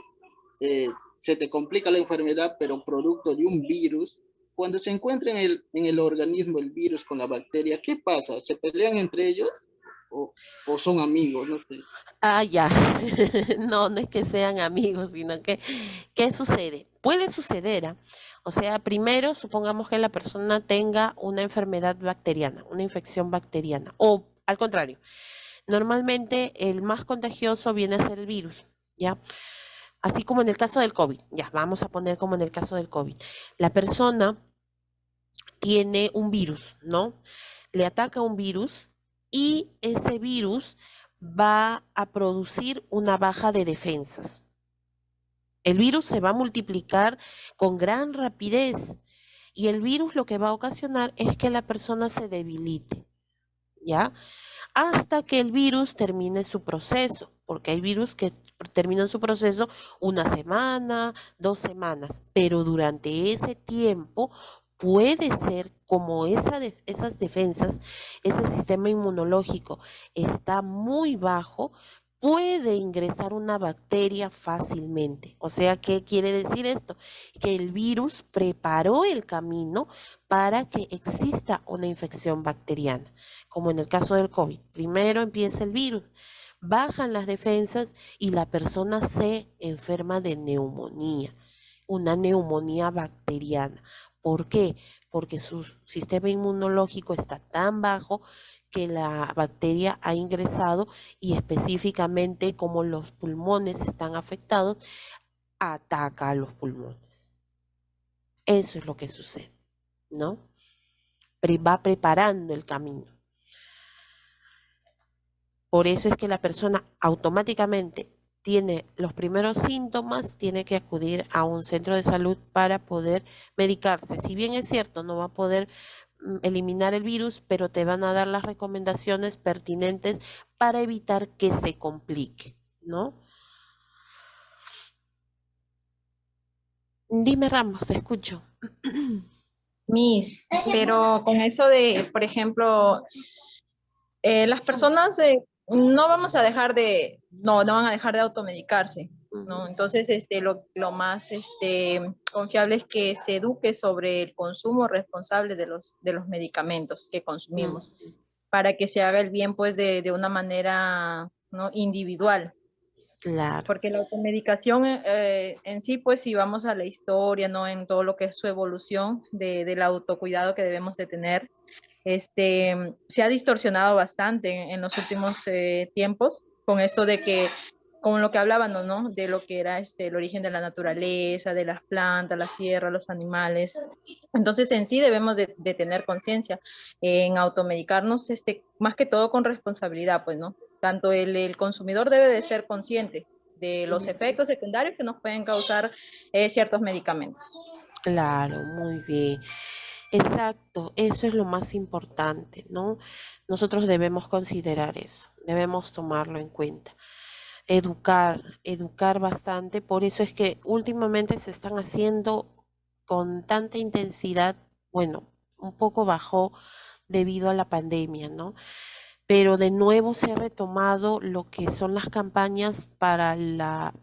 se te complica la enfermedad, pero producto de un virus, cuando se encuentra en el organismo el virus con la bacteria, ¿qué pasa? ¿Se pelean entre ellos o son amigos? No sé. Ah, ya. No, no es que sean amigos, sino que, ¿qué sucede? Puede suceder, ¿ah? O sea, primero supongamos que la persona tenga una enfermedad bacteriana, una infección bacteriana, o al contrario, normalmente el más contagioso viene a ser el virus, ¿ya? Así como en el caso del COVID, ya, vamos a poner como en el caso del COVID. La persona tiene un virus, ¿no? Le ataca un virus y ese virus va a producir una baja de defensas. El virus se va a multiplicar con gran rapidez y el virus lo que va a ocasionar es que la persona se debilite, ¿ya? Hasta que el virus termine su proceso, porque hay virus que terminan su proceso 1 semana, 2 semanas, pero durante ese tiempo puede ser como esas defensas, ese sistema inmunológico está muy bajo, puede ingresar una bacteria fácilmente. O sea, ¿qué quiere decir esto? Que el virus preparó el camino para que exista una infección bacteriana, como en el caso del COVID. Primero empieza el virus, bajan las defensas y la persona se enferma de neumonía, una neumonía bacteriana. ¿Por qué? Porque su sistema inmunológico está tan bajo que la bacteria ha ingresado y específicamente como los pulmones están afectados, ataca a los pulmones. Eso es lo que sucede, ¿no? Va preparando el camino. Por eso es que la persona automáticamente tiene los primeros síntomas, tiene que acudir a un centro de salud para poder medicarse. Si bien es cierto, no va a poder eliminar el virus, pero te van a dar las recomendaciones pertinentes para evitar que se complique, ¿no? Dime, Ramos, te escucho. Miss, pero con eso de, por ejemplo, las personas no vamos a dejar de, no van a dejar de automedicarse, ¿no? Entonces, lo más confiable es que se eduque sobre el consumo responsable de los medicamentos que consumimos, para que se haga el bien, pues, de una manera, ¿no?, individual. Claro. Porque la automedicación en sí, pues si vamos a la historia, ¿no? En todo lo que es su evolución del autocuidado que debemos de tener, se ha distorsionado bastante en los últimos tiempos con esto de que, con lo que hablábamos, ¿no? De lo que era el origen de la naturaleza, de las plantas, la tierra, los animales. Entonces, en sí debemos de tener conciencia en automedicarnos, más que todo con responsabilidad, pues, ¿no? Tanto el consumidor debe de ser consciente de los efectos secundarios que nos pueden causar ciertos medicamentos. Claro, muy bien. Exacto, eso es lo más importante, ¿no? Nosotros debemos considerar eso, debemos tomarlo en cuenta. Educar bastante, por eso es que últimamente se están haciendo con tanta intensidad, bueno, un poco bajó debido a la pandemia, ¿no? Pero de nuevo se ha retomado lo que son las campañas para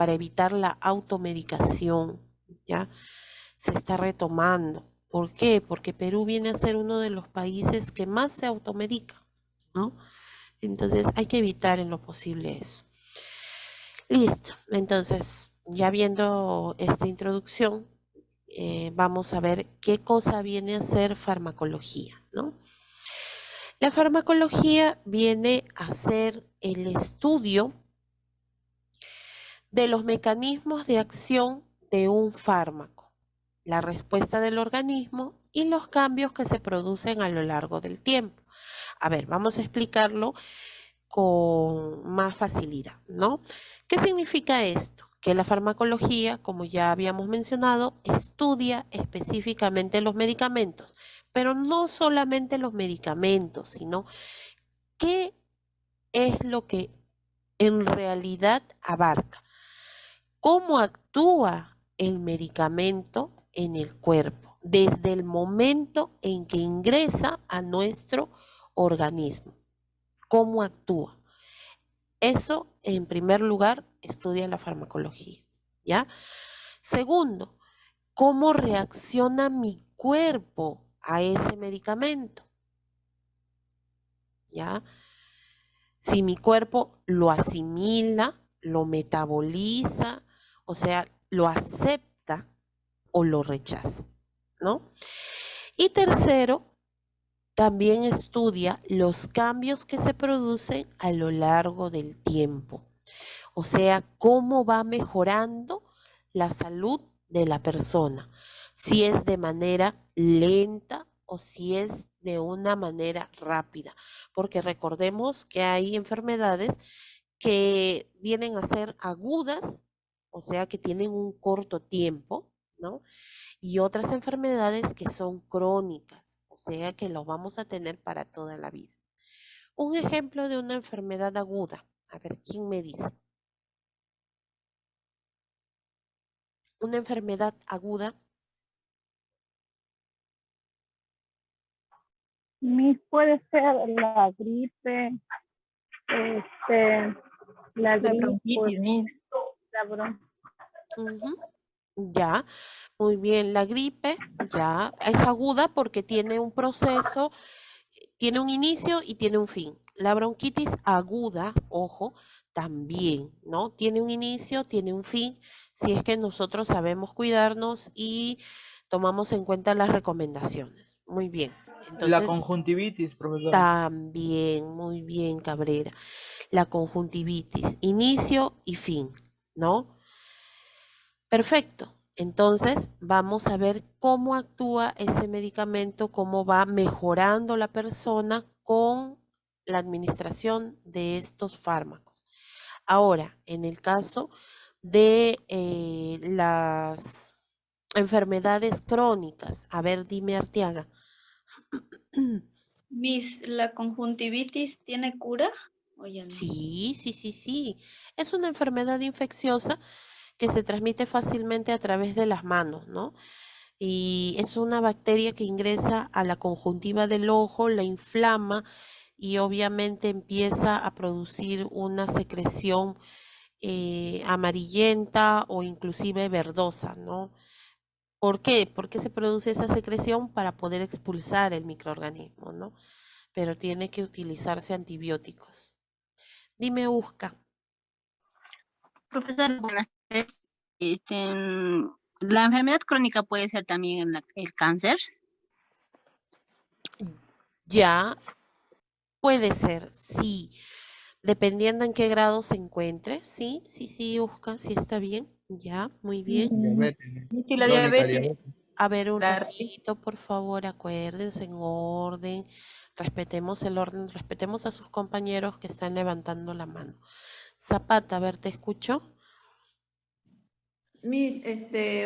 evitar la automedicación, ¿ya? Se está retomando. ¿Por qué? Porque Perú viene a ser uno de los países que más se automedica, ¿no? Entonces hay que evitar en lo posible eso. Listo, entonces ya viendo esta introducción, vamos a ver qué cosa viene a ser farmacología, ¿no? La farmacología viene a ser el estudio de los mecanismos de acción de un fármaco, la respuesta del organismo y los cambios que se producen a lo largo del tiempo. A ver, vamos a explicarlo con más facilidad, ¿no? ¿Qué significa esto? Que la farmacología, como ya habíamos mencionado, estudia específicamente los medicamentos, pero no solamente los medicamentos, sino qué es lo que en realidad abarca, cómo actúa el medicamento en el cuerpo desde el momento en que ingresa a nuestro organismo, cómo actúa. Eso, en primer lugar, estudia la farmacología, ¿ya? Segundo, ¿cómo reacciona mi cuerpo a ese medicamento? ¿Ya? Si mi cuerpo lo asimila, lo metaboliza, o sea, lo acepta o lo rechaza, ¿no? Y tercero, también estudia los cambios que se producen a lo largo del tiempo. O sea, cómo va mejorando la salud de la persona. Si es de manera lenta o si es de una manera rápida. Porque recordemos que hay enfermedades que vienen a ser agudas, o sea, que tienen un corto tiempo, ¿no? Y otras enfermedades que son crónicas, o sea que lo vamos a tener para toda la vida. Un ejemplo de una enfermedad aguda. A ver, ¿quién me dice? Una enfermedad aguda. Puede ser la gripe, la La gripe, bronquitis, Miss. la bron- Ya, muy bien. La gripe ya es aguda porque tiene un proceso, tiene un inicio y tiene un fin. La bronquitis aguda, ojo, también, ¿no? Tiene un inicio, tiene un fin, si es que nosotros sabemos cuidarnos y tomamos en cuenta las recomendaciones. Muy bien. La Entonces, conjuntivitis, profesor. también, muy bien, Cabrera. La conjuntivitis, inicio y fin, ¿no? Perfecto. Entonces, vamos a ver cómo actúa ese medicamento, cómo va mejorando la persona con la administración de estos fármacos. Ahora, en el caso de las enfermedades crónicas, a ver, dime, Arteaga. Miss, ¿la conjuntivitis tiene cura o ya no? Sí. Es una enfermedad infecciosa que se transmite fácilmente a través de las manos, ¿no? Y es una bacteria que ingresa a la conjuntiva del ojo, la inflama y obviamente empieza a producir una secreción amarillenta o inclusive verdosa, ¿no? ¿Por qué? Porque se produce esa secreción para poder expulsar el microorganismo, ¿no? Pero tiene que utilizarse antibióticos. Dime, Usca. Profesor, buenas tardes. La enfermedad crónica puede ser también el cáncer. Ya, puede ser, sí. Dependiendo en qué grado se encuentre. Sí, Oscar, sí está bien. Ya, muy bien. Diabetes. Sí, la Crónica diabetes. diabetes. A ver, un La- ratito, por favor, acuérdense en orden. Respetemos el orden, respetemos a sus compañeros que están levantando la mano. Zapata, a ver, te escucho. Miss,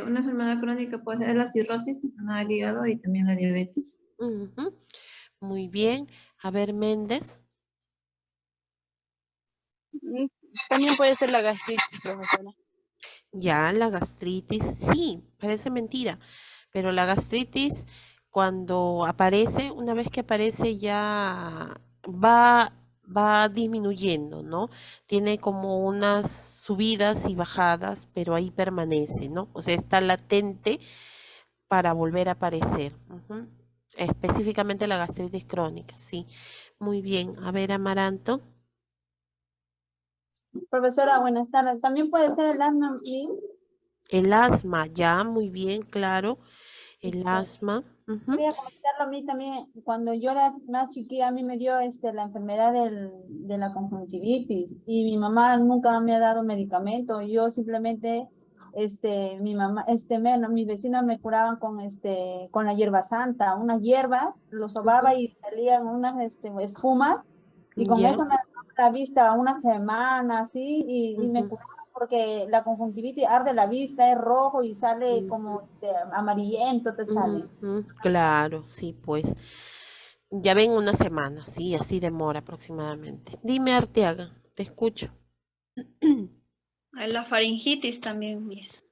una enfermedad crónica puede ser la cirrosis, enfermedad del hígado y también la diabetes. Ujú. Muy bien. A ver, Méndez. También puede ser la gastritis, profesora. Ya, la gastritis, sí, parece mentira, pero la gastritis cuando aparece, una vez que aparece ya va disminuyendo, ¿no? Tiene como unas subidas y bajadas, pero ahí permanece, ¿no? O sea, está latente para volver a aparecer. Ujú. Específicamente la gastritis crónica, sí. Muy bien. A ver, Amaranto. Profesora, buenas tardes. ¿También puede ser el asma, Miss? El asma, ya, muy bien, claro. El asma. Ujú. Quería comentarlo a mí también. Cuando yo era más chiquilla, a mí me dio la enfermedad de la conjuntivitis y mi mamá nunca me ha dado medicamento. Yo simplemente, mi mamá, mis vecinas me curaban con la hierba santa, unas hierbas, lo sobaba y salían unas espumas y con Ya. eso me daba la vista una semana así y me curaba porque la conjuntivitis arde la vista, es rojo y sale como amarillento, te sale. Ujú, claro, sí, pues. Ya ven una semana, sí, así demora aproximadamente. Dime, Arteaga, te escucho. La faringitis también, Miss.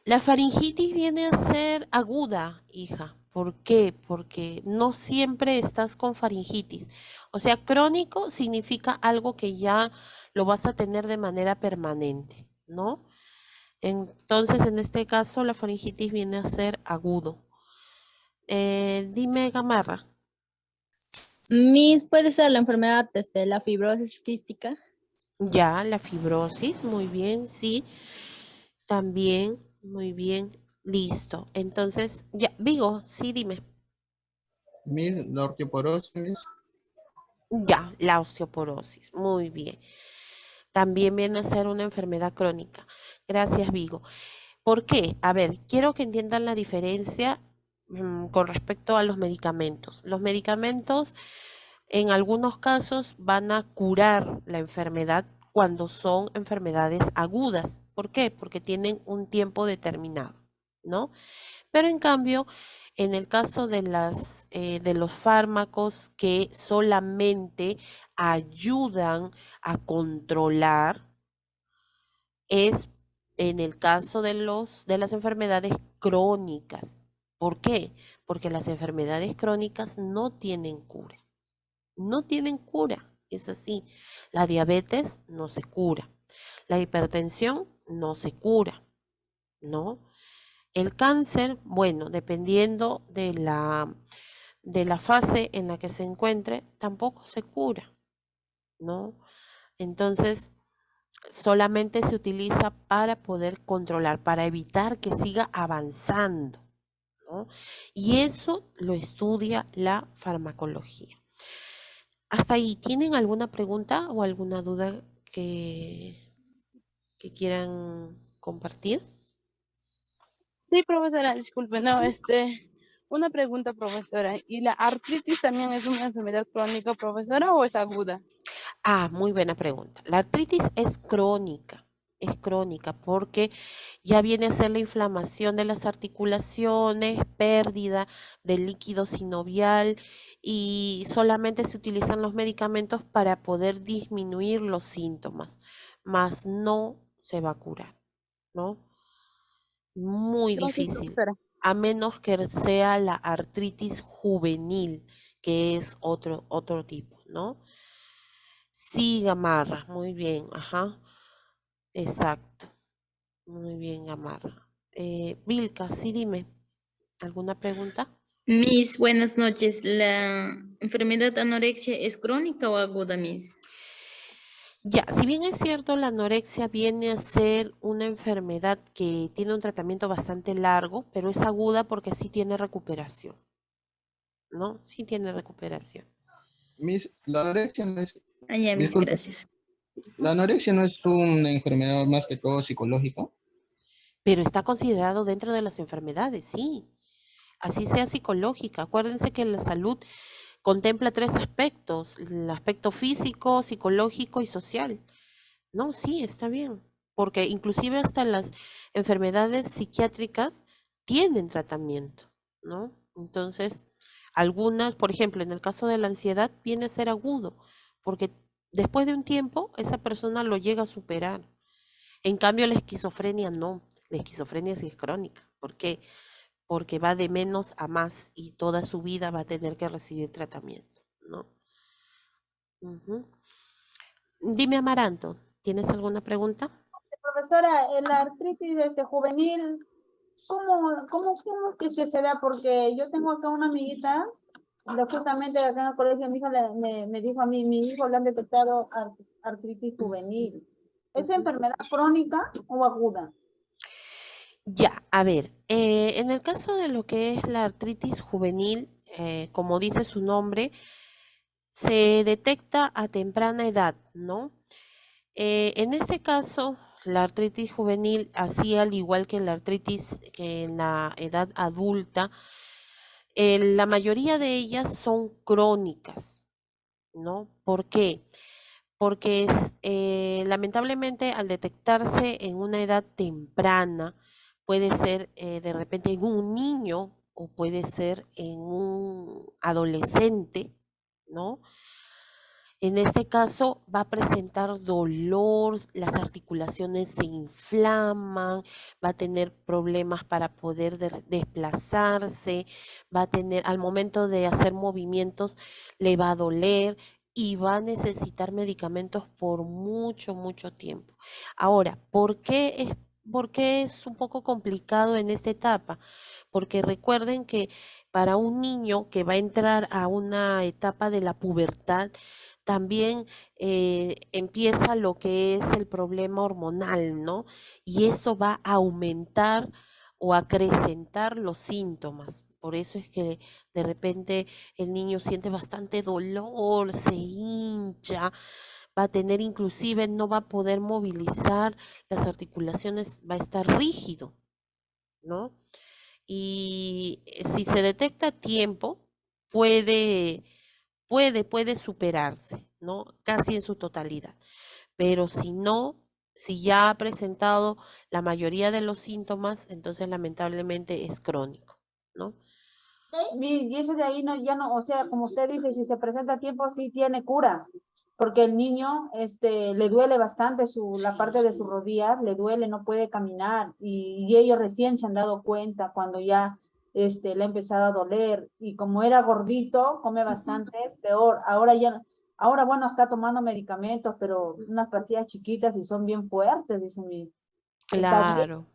La faringitis viene a ser aguda, hija. ¿Por qué? Porque no siempre estás con faringitis. O sea, crónico significa algo que ya lo vas a tener de manera permanente, ¿no? Entonces, en este caso, la faringitis viene a ser agudo. Dime, Gamarra. Miss, puede ser la enfermedad la fibrosis quística. Ya, la fibrosis, muy bien, sí. También, muy bien. Listo. Entonces, ya, Vigo, sí, dime. Miss, la osteoporosis, Miss. Ya, la osteoporosis, muy bien. También viene a ser una enfermedad crónica. Gracias, Vigo. ¿Por qué? A ver, quiero que entiendan la diferencia con respecto a los medicamentos. Los medicamentos en algunos casos van a curar la enfermedad cuando son enfermedades agudas. ¿Por qué? Porque tienen un tiempo determinado, ¿no? Pero en cambio, en el caso de los fármacos que solamente ayudan a controlar, es en el caso de las enfermedades crónicas. ¿Por qué? Porque las enfermedades crónicas no tienen cura. No tienen cura, es así. La diabetes no se cura. La hipertensión no se cura, ¿no? El cáncer, bueno, dependiendo de la fase en la que se encuentre, tampoco se cura, ¿no? Entonces, solamente se utiliza para poder controlar, para evitar que siga avanzando, ¿no? Y eso lo estudia la farmacología. Hasta ahí, ¿tienen alguna pregunta o alguna duda que quieran compartir? Sí, profesora, disculpe, no, una pregunta, profesora. ¿Y la artritis también es una enfermedad crónica, profesora, o es aguda? Ah, muy buena pregunta. La artritis es crónica porque ya viene a ser la inflamación de las articulaciones, pérdida del líquido sinovial y solamente se utilizan los medicamentos para poder disminuir los síntomas, mas no se va a curar, ¿no? Muy Gracias, difícil, profesora. a menos que sea la artritis juvenil, que es otro tipo, ¿no? Sí, Gamarra, muy bien, ajá, exacto, muy bien, Gamarra. Vilca, sí, dime, ¿alguna pregunta? Miss, buenas noches. ¿La enfermedad anorexia es crónica o aguda, Miss? Ya, si bien es cierto, la anorexia viene a ser una enfermedad que tiene un tratamiento bastante largo, pero es aguda porque sí tiene recuperación, ¿no? Sí tiene recuperación. Miss, la anorexia no es, Ah, ya, Miss, disculpe, gracias. la anorexia no es una enfermedad más que todo psicológica. Pero está considerado dentro de las enfermedades, sí. Así sea psicológica. Acuérdense que la salud contempla tres aspectos: el aspecto físico, psicológico y social. No, sí, está bien. Porque inclusive hasta las enfermedades psiquiátricas tienen tratamiento, ¿no? Entonces, algunas, por ejemplo, en el caso de la ansiedad, viene a ser agudo, porque después de un tiempo esa persona lo llega a superar. En cambio, la esquizofrenia no. La esquizofrenia sí es crónica. ¿Por qué? Porque va de menos a más y toda su vida va a tener que recibir tratamiento, ¿no? Ujú. Dime, Amaranto, ¿tienes alguna pregunta? Profesora, la artritis juvenil, ¿cómo que se da? Porque yo tengo acá una amiguita, justamente acá en el colegio mi hija me dijo a mí, mi hijo le han detectado artritis juvenil. ¿Es enfermedad crónica o aguda? Ya, a ver, en el caso de lo que es la artritis juvenil, como dice su nombre, se detecta a temprana edad, ¿no? En este caso, la artritis juvenil, así al igual que la artritis que en la edad adulta, la mayoría de ellas son crónicas, ¿no? ¿Por qué? Porque lamentablemente al detectarse en una edad temprana, puede ser de repente en un niño o puede ser en un adolescente, ¿no? En este caso va a presentar dolor, las articulaciones se inflaman, va a tener problemas para poder desplazarse, va a tener, al momento de hacer movimientos, le va a doler y va a necesitar medicamentos por mucho, mucho tiempo. Ahora, por qué es un poco complicado en esta etapa? Porque recuerden que para un niño que va a entrar a una etapa de la pubertad, también empieza lo que es el problema hormonal, ¿no? Y eso va a aumentar o acrecentar los síntomas. Por eso es que de repente el niño siente bastante dolor, se hincha, va a tener inclusive, no va a poder movilizar las articulaciones, va a estar rígido, ¿no? Y si se detecta a tiempo, puede, puede superarse, ¿no? Casi en su totalidad. Pero si no, si ya ha presentado la mayoría de los síntomas, entonces lamentablemente es crónico, ¿no? Y eso de ahí no, ya no, o sea, como usted dice, si se presenta a tiempo, sí tiene cura, porque el niño, le duele bastante la parte de sus rodillas, le duele, no puede caminar, y ellos recién se han dado cuenta cuando ya, le ha empezado a doler, y como era gordito, come bastante, peor, ahora bueno, está tomando medicamentos, pero unas pastillas chiquitas y son bien fuertes, dice mi, está bien. Claro.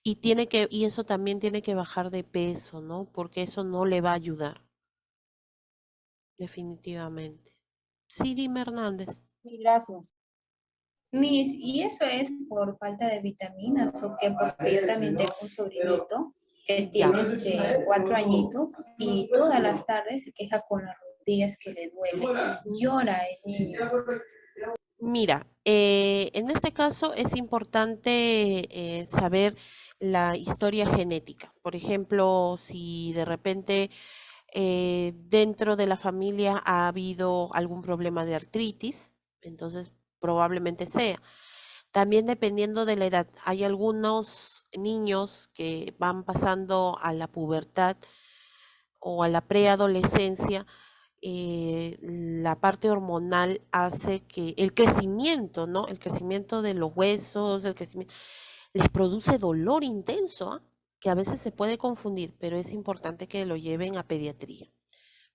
Y eso también tiene que bajar de peso, ¿no? Porque eso no le va a ayudar, definitivamente. Sí, dime, Hernández. Sí, gracias. Miss, ¿y eso es por falta de vitaminas o qué? Porque yo también tengo un sobrinito que Ya. tiene 4 añitos y todas las tardes se queja con las rodillas que le duele. Llora el niño. Mira, en este caso es importante saber la historia genética. Por ejemplo, si de repente dentro de la familia ha habido algún problema de artritis, entonces probablemente sea. También dependiendo de la edad, hay algunos niños que van pasando a la pubertad o a la preadolescencia, la parte hormonal hace que el crecimiento, ¿no? El crecimiento de los huesos, el crecimiento, les produce dolor intenso, ¿ah? Que a veces se puede confundir, pero es importante que lo lleven a pediatría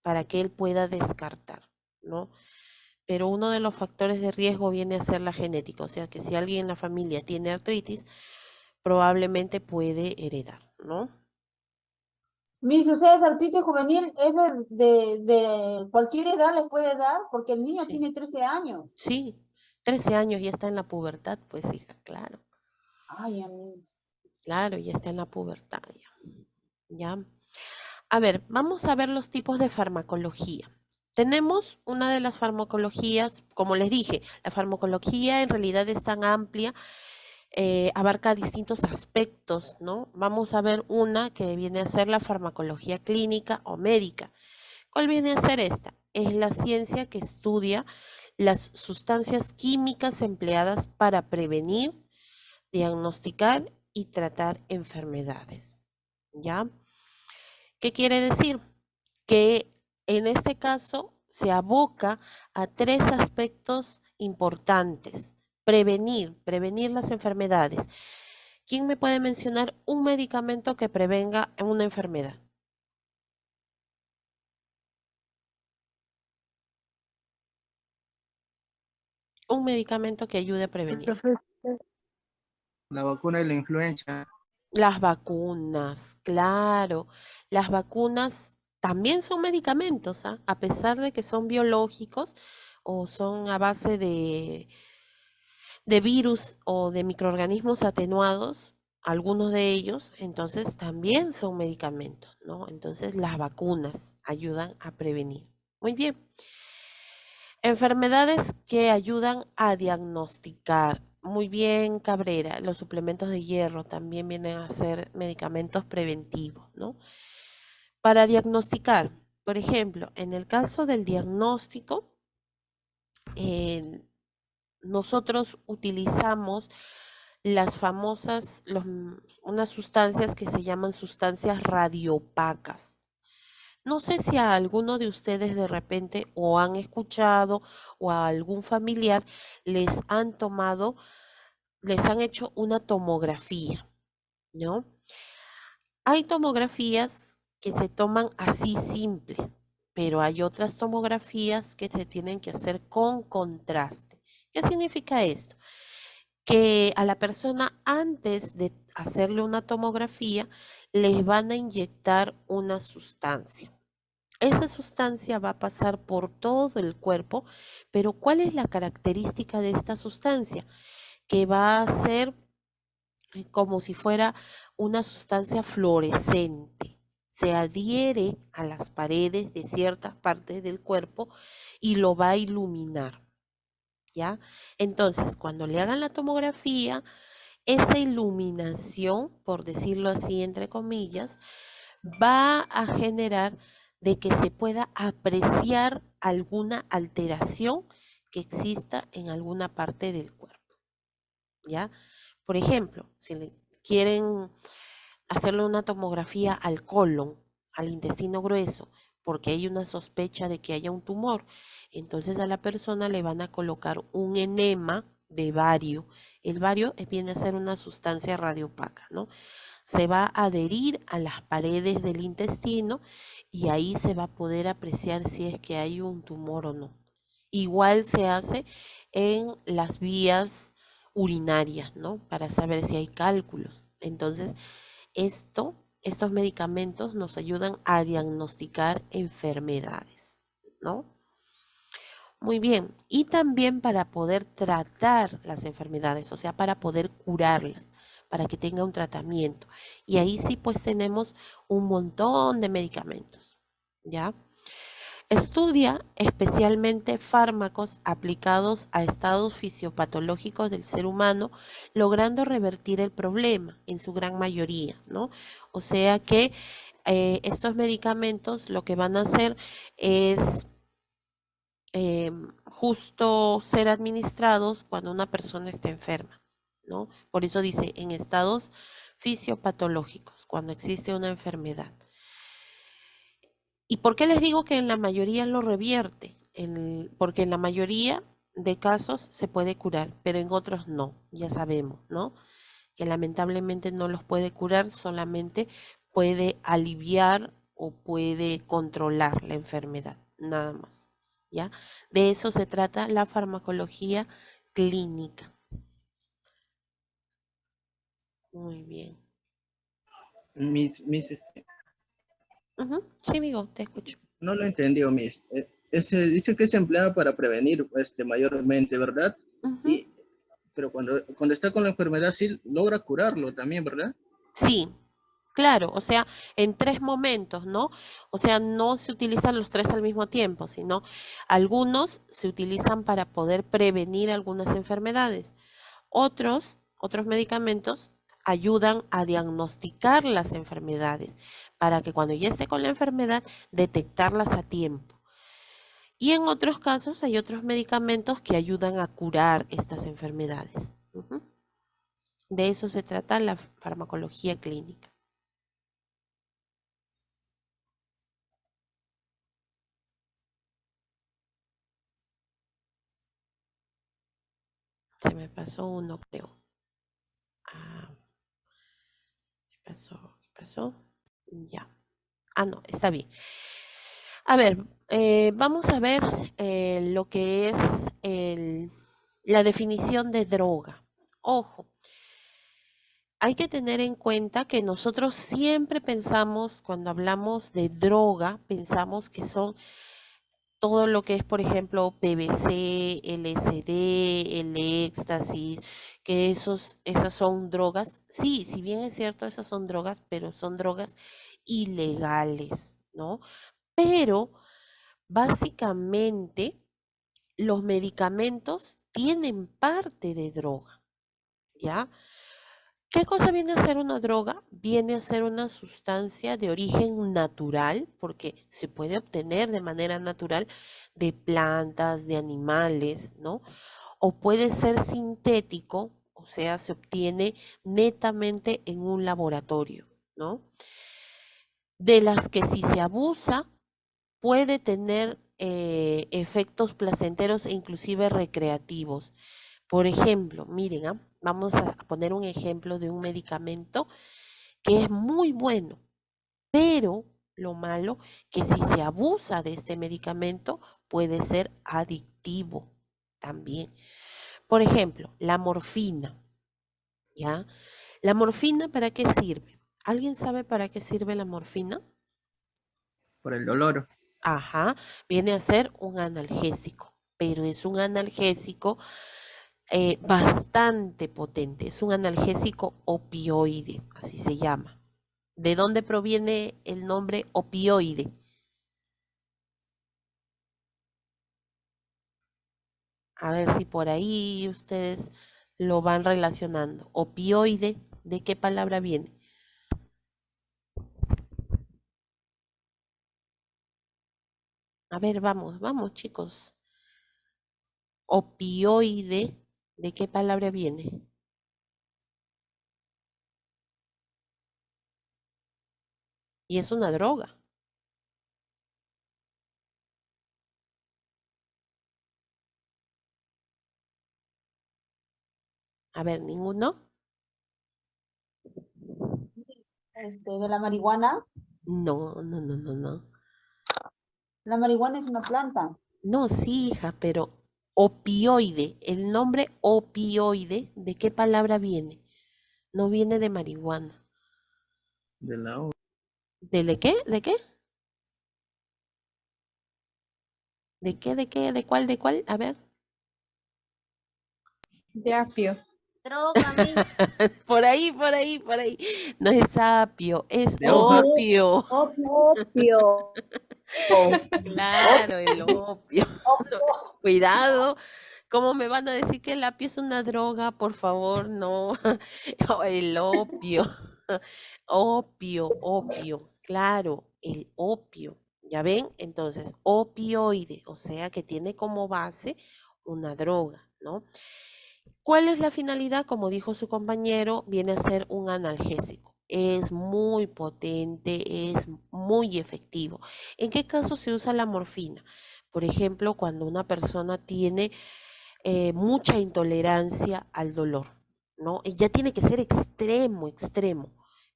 para que él pueda descartar, ¿no? Pero uno de los factores de riesgo viene a ser la genética, o sea que si alguien en la familia tiene artritis, probablemente puede heredar, ¿no? Mis, o sea, artritis juvenil es de cualquier edad les puede dar, porque el niño Sí. tiene 13 años. Sí, 13 años ya está en la pubertad, pues hija, claro. Ay, amigo. Claro, ya está en la pubertad ya. ¿Ya? A ver, vamos a ver los tipos de farmacología. Tenemos una de las farmacologías, como les dije, la farmacología en realidad es tan amplia, abarca distintos aspectos, ¿no? Vamos a ver una que viene a ser la farmacología clínica o médica. ¿Cuál viene a ser esta? Es la ciencia que estudia las sustancias químicas empleadas para prevenir, diagnosticar y tratar enfermedades. ¿Ya? ¿Qué quiere decir? Que en este caso se aboca a 3 aspectos importantes. Prevenir las enfermedades. ¿Quién me puede mencionar un medicamento que prevenga una enfermedad? Un medicamento que ayude a prevenir. La vacuna de la influenza. Las vacunas, claro. Las vacunas también son medicamentos, ¿ah? A pesar de que son biológicos o son a base de virus o de microorganismos atenuados, algunos de ellos, entonces también son medicamentos, ¿no? Entonces las vacunas ayudan a prevenir. Muy bien. Enfermedades que ayudan a diagnosticar. Muy bien, Cabrera. Los suplementos de hierro también vienen a ser medicamentos preventivos, ¿no? Para diagnosticar, por ejemplo, en el caso del diagnóstico, nosotros utilizamos las famosas, unas sustancias que se llaman sustancias radioopacas. No sé si a alguno de ustedes de repente o han escuchado o a algún familiar les han hecho una tomografía, ¿no? Hay tomografías que se toman así simple, pero hay otras tomografías que se tienen que hacer con contraste. ¿Qué significa esto? Que a la persona antes de hacerle una tomografía les van a inyectar una sustancia. Esa sustancia va a pasar por todo el cuerpo, pero ¿cuál es la característica de esta sustancia? Que va a ser como si fuera una sustancia fluorescente. Se adhiere a las paredes de ciertas partes del cuerpo y lo va a iluminar. ¿Ya? Entonces, cuando le hagan la tomografía, esa iluminación, por decirlo así entre comillas, va a generar de que se pueda apreciar alguna alteración que exista en alguna parte del cuerpo. ¿Ya? Por ejemplo, si le quieren hacerle una tomografía al colon, al intestino grueso, porque hay una sospecha de que haya un tumor, entonces a la persona le van a colocar un enema de bario. El bario viene a ser una sustancia radiopaca, ¿no? Se va a adherir a las paredes del intestino y ahí se va a poder apreciar si es que hay un tumor o no. Igual se hace en las vías urinarias, ¿no? Para saber si hay cálculos. Entonces, estos medicamentos nos ayudan a diagnosticar enfermedades, ¿no? Muy bien. Y también para poder tratar las enfermedades, o sea, para poder curarlas, para que tenga un tratamiento. Y ahí sí, pues tenemos un montón de medicamentos, ¿ya? Estudia especialmente fármacos aplicados a estados fisiopatológicos del ser humano, logrando revertir el problema en su gran mayoría, ¿no? O sea que estos medicamentos lo que van a hacer es justo ser administrados cuando una persona está enferma, ¿no? Por eso dice en estados fisiopatológicos, cuando existe una enfermedad. ¿Y por qué les digo que en la mayoría lo revierte? Porque en la mayoría de casos se puede curar, pero en otros no, ya sabemos, ¿no? Que lamentablemente no los puede curar, solamente puede aliviar o puede controlar la enfermedad, nada más, ¿ya? De eso se trata la farmacología clínica. Muy bien. Sí, amigo, te escucho. No lo entendió, Miss. Dice que es empleado para prevenir mayormente, ¿verdad? Pero cuando está con la enfermedad sí logra curarlo también, ¿verdad? Sí, claro, o sea, en 3 momentos, ¿no? O sea, no se utilizan los 3 al mismo tiempo, sino algunos se utilizan para poder prevenir algunas enfermedades. Otros medicamentos ayudan a diagnosticar las enfermedades para que cuando ya esté con la enfermedad, detectarlas a tiempo. Y en otros casos hay otros medicamentos que ayudan a curar estas enfermedades. De eso se trata la farmacología clínica. Se me pasó uno, creo. ¿Qué pasó? Ya. No, está bien. A ver, vamos a ver lo que es la definición de droga. Ojo, hay que tener en cuenta que nosotros siempre pensamos, cuando hablamos de droga, pensamos que son todo lo que es, por ejemplo, PVC, LSD, el éxtasis, que esas son drogas. Sí, si bien es cierto, esas son drogas, pero son drogas ilegales, ¿no? Pero básicamente los medicamentos tienen parte de droga, ¿ya? ¿Qué cosa viene a ser una droga? Viene a ser una sustancia de origen natural, porque se puede obtener de manera natural de plantas, de animales, ¿no? O puede ser sintético, o sea, se obtiene netamente en un laboratorio, ¿no? De las que si se abusa puede tener efectos placenteros e inclusive recreativos. Por ejemplo, miren, vamos a poner un ejemplo de un medicamento que es muy bueno, pero lo malo que si se abusa de este medicamento puede ser adictivo también. Por ejemplo, la morfina, ¿ya? ¿La morfina para qué sirve? ¿Alguien sabe para qué sirve la morfina? Por el dolor. Ajá, viene a ser un analgésico, pero es un analgésico bastante potente, es un analgésico opioide, así se llama. ¿De dónde proviene el nombre opioide? A ver si por ahí ustedes lo van relacionando. Opioide, ¿de qué palabra viene? A ver, vamos chicos. Opioide, ¿de qué palabra viene? Y es una droga. A ver, ¿ninguno? De la marihuana. No. La marihuana es una planta. No, sí, hija, pero opioide, el nombre opioide, ¿de qué palabra viene? No viene de marihuana. De la O. ¿De qué? ¿De qué? ¿De qué? ¿De qué? ¿De cuál? ¿De cuál? A ver. De apio. Droga, mi. Por ahí. No es apio, es De hoja. opio. Opio. Claro, el opio. Cuidado. ¿Cómo me van a decir que el apio es una droga? Por favor, no. El opio. Opio. Claro, el opio. ¿Ya ven? Entonces, opioide, o sea que tiene como base una droga, ¿no? ¿Cuál es la finalidad? Como dijo su compañero, viene a ser un analgésico. Es muy potente, es muy efectivo. ¿En qué caso se usa la morfina? Por ejemplo, cuando una persona tiene mucha intolerancia al dolor, ¿no? Y ya tiene que ser extremo,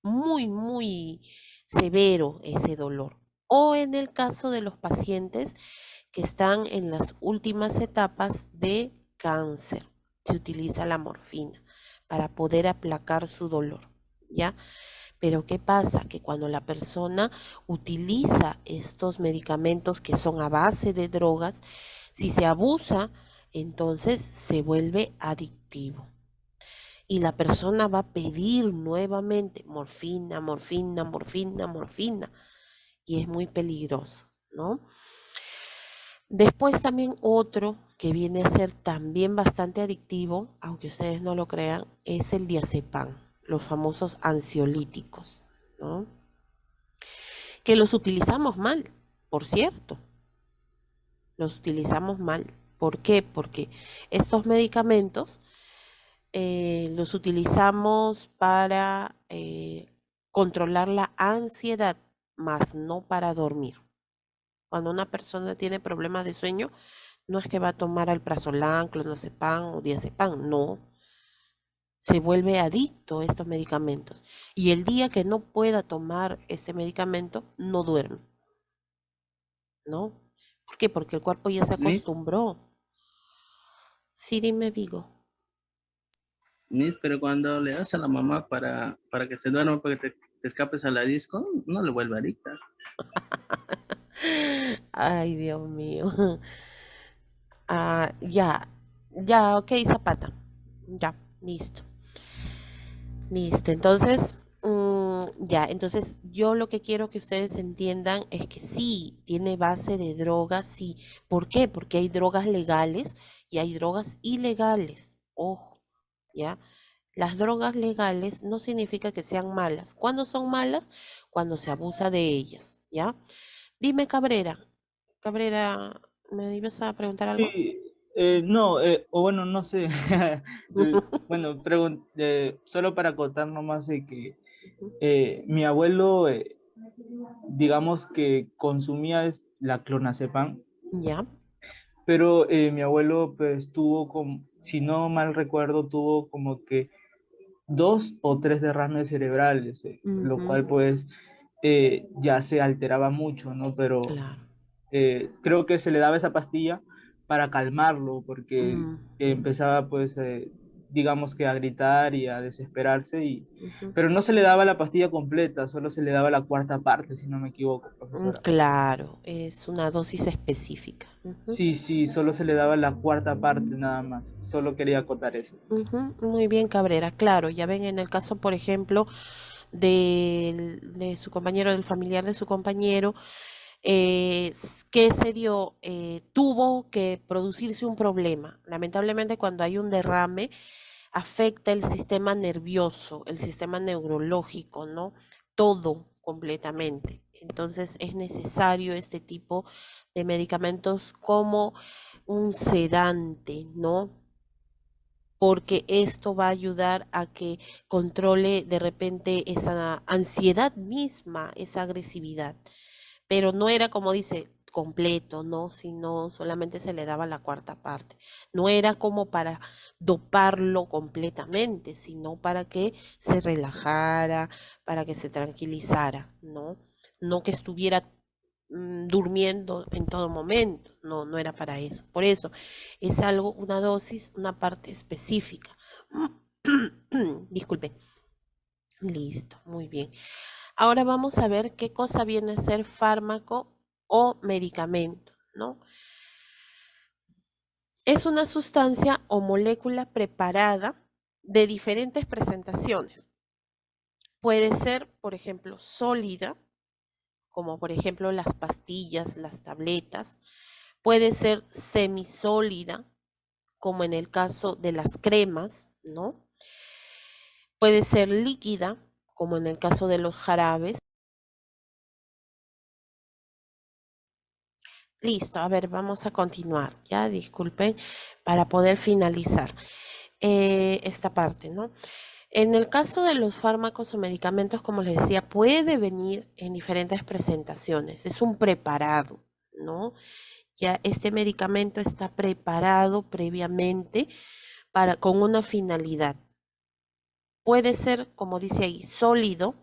muy severo ese dolor. O en el caso de los pacientes que están en las últimas etapas de cáncer, se utiliza la morfina para poder aplacar su dolor, ¿ya? Pero ¿qué pasa? Que cuando la persona utiliza estos medicamentos que son a base de drogas, si se abusa, entonces se vuelve adictivo. Y la persona va a pedir nuevamente morfina, morfina, morfina, morfina. Y es muy peligroso, ¿no? Después también otro que viene a ser también bastante adictivo, aunque ustedes no lo crean, es el diazepam, los famosos ansiolíticos, ¿no? Que los utilizamos mal, por cierto. Los utilizamos mal. ¿Por qué? Porque estos medicamentos los utilizamos para controlar la ansiedad, más no para dormir. Cuando una persona tiene problemas de sueño, no es que va a tomar alprazolam, clonazepam o diazepam, no. Se vuelve adicto a estos medicamentos. Y el día que no pueda tomar este medicamento, no duerme. ¿No? ¿Por qué? Porque el cuerpo ya se Miss, acostumbró. Sí, dime, Vigo. Miss, pero cuando le das a la mamá para que se duerma, para que te escapes a la disco, no le vuelve adicta. Ay, Dios mío. Ya, ok, Zapata. Ya, listo. Listo, entonces, entonces yo lo que quiero que ustedes entiendan es que sí, tiene base de drogas, sí. ¿Por qué? Porque hay drogas legales y hay drogas ilegales. Ojo, ¿ya? Las drogas legales no significa que sean malas. ¿Cuándo son malas? Cuando se abusa de ellas, ¿ya? Dime, Cabrera. Cabrera, ¿me ibas a preguntar algo? Sí, no, o bueno, no sé. Bueno, solo para acotar nomás de que mi abuelo, digamos que consumía la clonazepam, ¿Ya? pero mi abuelo pues tuvo como, si no mal recuerdo, tuvo como que 2 o 3 derrames cerebrales, lo cual pues ya se alteraba mucho, ¿no? Pero Claro. creo que se le daba esa pastilla para calmarlo, porque Mm, empezaba pues, digamos que a gritar y a desesperarse, ujú. pero no se le daba la pastilla completa, solo se le daba la cuarta parte, si no me equivoco, profesora. Claro, es una dosis específica. Ujú, Sí, sí, solo se le daba la cuarta parte nada más, solo quería acotar eso. ujú. Muy bien, Cabrera. Claro, ya ven en el caso, por ejemplo, de su compañero, del familiar de su compañero, ¿qué se dio? Tuvo que producirse un problema. Lamentablemente, cuando hay un derrame, afecta el sistema nervioso, el sistema neurológico, ¿no? Todo completamente. Entonces es necesario este tipo de medicamentos como un sedante, ¿no? Porque esto va a ayudar a que controle de repente esa ansiedad misma, esa agresividad. Pero no era como dice completo, ¿no? Sino solamente se le daba la cuarta parte. No era como para doparlo completamente, sino para que se relajara, para que se tranquilizara, ¿no? No que estuviera durmiendo en todo momento, no, no era para eso. Por eso es algo, una dosis, una parte específica. Disculpe. Listo, muy bien. Ahora vamos a ver qué cosa viene a ser fármaco o medicamento, ¿no? Es una sustancia o molécula preparada de diferentes presentaciones. Puede ser, por ejemplo, sólida, como por ejemplo las pastillas, las tabletas. Puede ser semisólida, como en el caso de las cremas, ¿no? Puede ser líquida, como en el caso de los jarabes. Listo, a ver, vamos a continuar, ya, disculpen, para poder finalizar esta parte, ¿no? En el caso de los fármacos o medicamentos, como les decía, puede venir en diferentes presentaciones, es un preparado, ¿no? Ya este medicamento está preparado previamente con una finalidad. Puede ser, como dice ahí, sólido,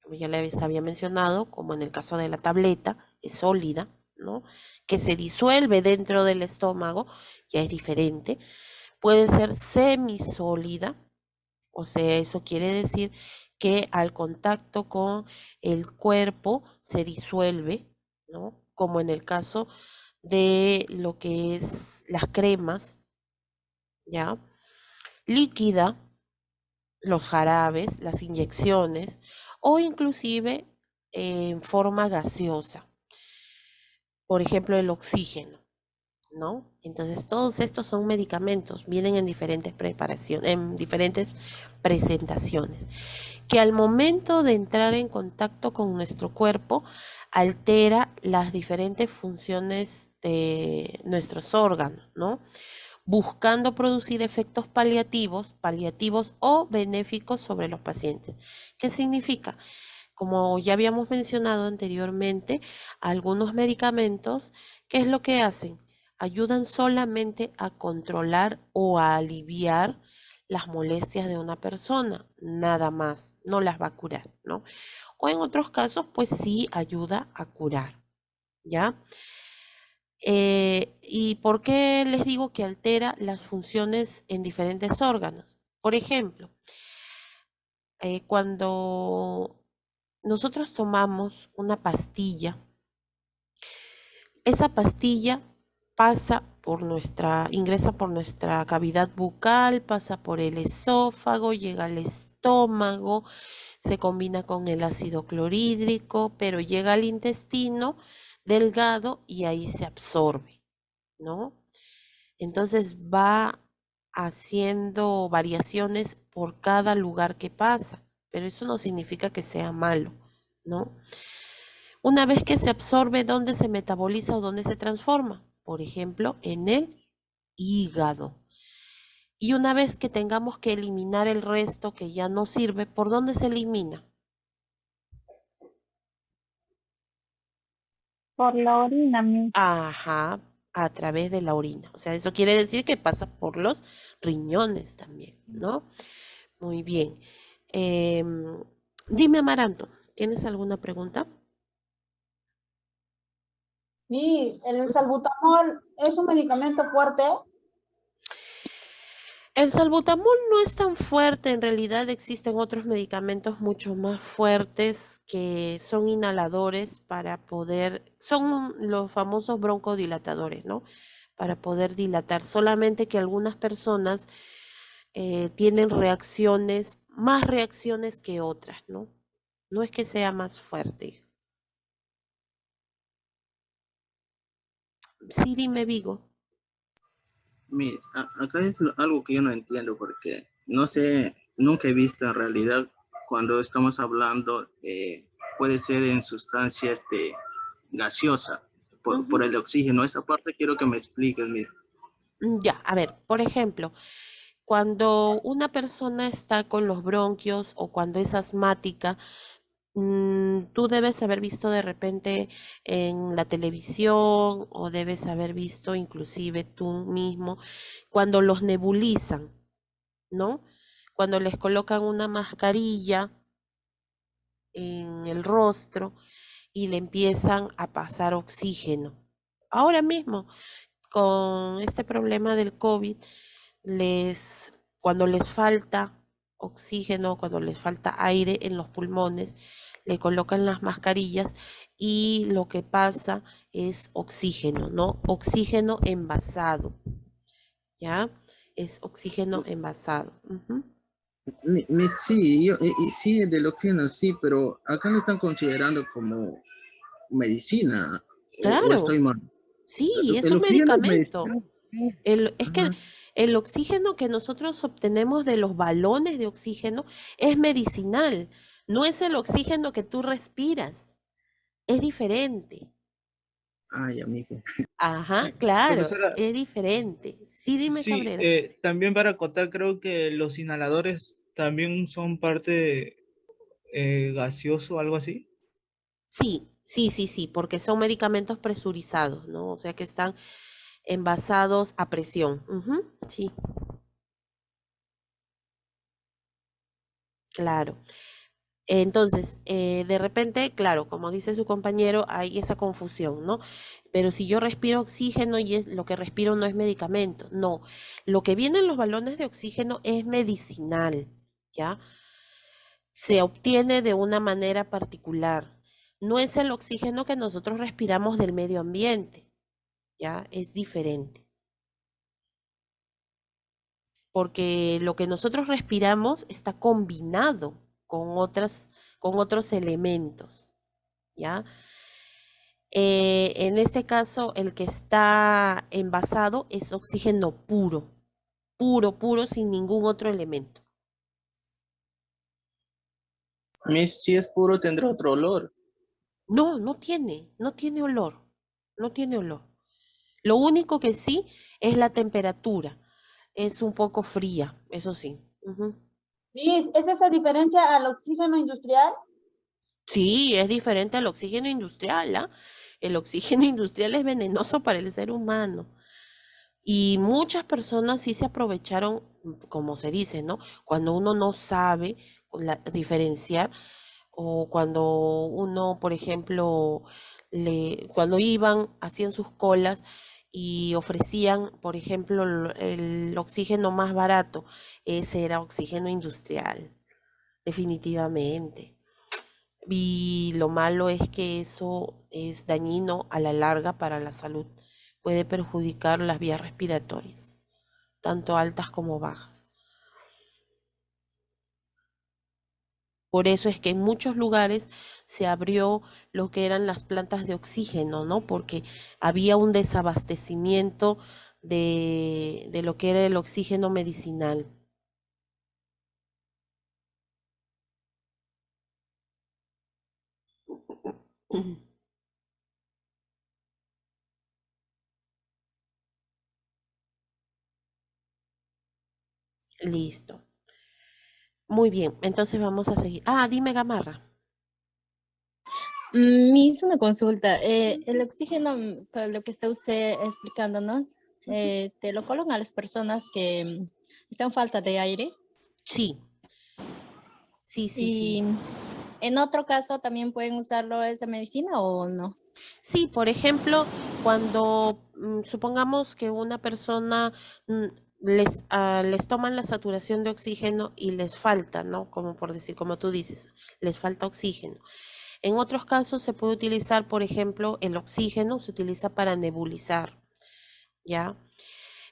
como ya les había mencionado, como en el caso de la tableta, es sólida, ¿no? Que se disuelve dentro del estómago, ya es diferente. Puede ser semisólida, o sea, eso quiere decir que al contacto con el cuerpo se disuelve, ¿no? Como en el caso de lo que es las cremas, ¿ya? Líquida, los jarabes, las inyecciones, o inclusive en forma gaseosa. Por ejemplo, el oxígeno, ¿no? Entonces, todos estos son medicamentos, vienen en diferentes preparaciones, en diferentes presentaciones, que al momento de entrar en contacto con nuestro cuerpo, altera las diferentes funciones de nuestros órganos, ¿no? Buscando producir efectos paliativos o benéficos sobre los pacientes. ¿Qué significa? Como ya habíamos mencionado anteriormente, algunos medicamentos, ¿qué es lo que hacen? Ayudan solamente a controlar o a aliviar las molestias de una persona, nada más, no las va a curar, ¿no? O en otros casos, pues sí ayuda a curar, ¿ya? ¿Y por qué les digo que altera las funciones en diferentes órganos? Por ejemplo, cuando nosotros tomamos una pastilla, esa pastilla ingresa por nuestra cavidad bucal, pasa por el esófago, llega al estómago, se combina con el ácido clorhídrico, pero llega al intestino delgado y ahí se absorbe, ¿no? Entonces va haciendo variaciones por cada lugar que pasa, pero eso no significa que sea malo, ¿no? Una vez que se absorbe, ¿dónde se metaboliza o dónde se transforma? Por ejemplo, en el hígado. Y una vez que tengamos que eliminar el resto que ya no sirve, ¿por dónde se elimina? Por la orina, Miss. Ajá, a través de la orina. O sea, eso quiere decir que pasa por los riñones también, ¿no? Muy bien. Dime, Amaranto, ¿tienes alguna pregunta? Sí, el salbutamol es un medicamento fuerte. El salbutamol no es tan fuerte, en realidad existen otros medicamentos mucho más fuertes que son inhaladores son los famosos broncodilatadores, ¿no? Para poder dilatar, solamente que algunas personas tienen más reacciones que otras, ¿no? No es que sea más fuerte. Sí, dime, Vigo. Acá es algo que yo no entiendo porque no sé, nunca he visto en realidad cuando estamos hablando, puede ser en sustancia gaseosa por el oxígeno. Esa parte quiero que me expliques, Miss. Ya, a ver, por ejemplo, cuando una persona está con los bronquios o cuando es asmática, tú debes haber visto de repente en la televisión o debes haber visto inclusive tú mismo cuando los nebulizan, ¿no? Cuando les colocan una mascarilla en el rostro y le empiezan a pasar oxígeno. Ahora mismo, con este problema del COVID, cuando les falta oxígeno, cuando les falta aire en los pulmones, le colocan las mascarillas y lo que pasa es oxígeno, ¿no? Oxígeno envasado, ¿ya? Es oxígeno envasado. Sí, sí, del oxígeno, sí, pero acá lo están considerando como medicina. ¿O Claro, estoy mal? sí, es El un oxígeno es medicamento. medicina. Es que el oxígeno que nosotros obtenemos de los balones de oxígeno es medicinal, no es el oxígeno que tú respiras, es diferente. Ya me hice. Ajá, claro, Profesora, es diferente. Sí, dime, sí, Cabrera. también para acotar, creo que los inhaladores también son parte gaseoso o algo así. Sí, porque son medicamentos presurizados, ¿no? O sea que están envasados a presión. Sí, claro. Entonces, de repente, claro, como dice su compañero, hay esa confusión, ¿no? Pero si yo respiro oxígeno y lo que respiro no es medicamento, no. Lo que viene en los balones de oxígeno es medicinal, ¿ya? Se obtiene de una manera particular. No es el oxígeno que nosotros respiramos del medio ambiente, ¿ya? Es diferente. porque lo que nosotros respiramos está combinado con otros elementos, ¿ya? En este caso, el que está envasado es oxígeno puro, puro, sin ningún otro elemento. Miss, si es puro, tendrá otro olor. No, no tiene olor, no tiene olor. Lo único que sí es la temperatura, es un poco fría, eso sí. Ujú. Miss, ¿es esa diferencia al oxígeno industrial? Sí, es diferente al oxígeno industrial, ¿ah? El oxígeno industrial es venenoso para el ser humano. Y muchas personas sí se aprovecharon, como se dice, ¿no? Cuando uno no sabe diferenciar, o cuando uno, por ejemplo, cuando iban, hacían sus colas y ofrecían, por ejemplo, el oxígeno más barato, ese era oxígeno industrial, definitivamente. Y lo malo es que eso es dañino a la larga para la salud. Puede perjudicar las vías respiratorias, tanto altas como bajas. Por eso es que en muchos lugares se abrió lo que eran las plantas de oxígeno, ¿no? Porque había un desabastecimiento de lo que era el oxígeno medicinal. Listo. Muy bien, entonces vamos a seguir. Dime, Gamarra. Me hizo una consulta. El oxígeno, para lo que está usted explicándonos, ¿te lo colocan a las personas que están falta de aire? Sí. Sí. ¿Y en otro caso también pueden usarlo esa medicina o no? Sí, por ejemplo, cuando supongamos que una persona les toman la saturación de oxígeno y les falta, ¿no? Como por decir, como tú dices, les falta oxígeno. En otros casos se puede utilizar, por ejemplo, el oxígeno se utiliza para nebulizar, ¿ya?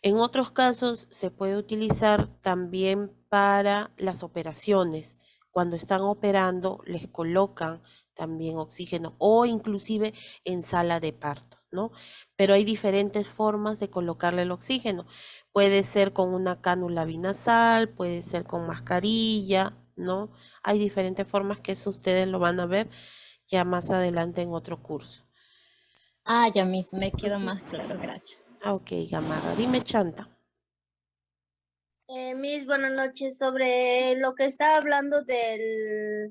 En otros casos se puede utilizar también para las operaciones. Cuando están operando les colocan también oxígeno o inclusive en sala de parto, ¿no? Pero hay diferentes formas de colocarle el oxígeno. Puede ser con una cánula binasal, puede ser con mascarilla, ¿no? Hay diferentes formas que eso ustedes lo van a ver ya más adelante en otro curso. Ya mismo, me quedó más claro, gracias. Ok, Gamarra. Dime, Chanta. Miss, buenas noches. Sobre lo que estaba hablando de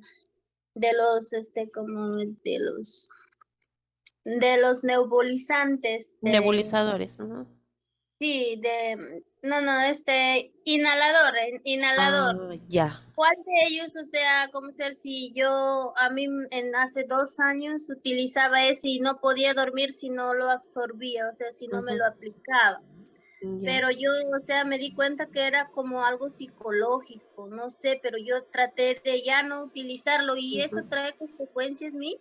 los nebulizantes. Nebulizadores. Sí, inhalador. Ya. ¿Cuál de ellos, o sea, como ser si hace 2 años utilizaba ese y no podía dormir si no lo absorbía, o sea, si no me lo aplicaba? Pero yo, o sea, me di cuenta que era como algo psicológico, no sé, pero yo traté de ya no utilizarlo y eso trae consecuencias, Miss.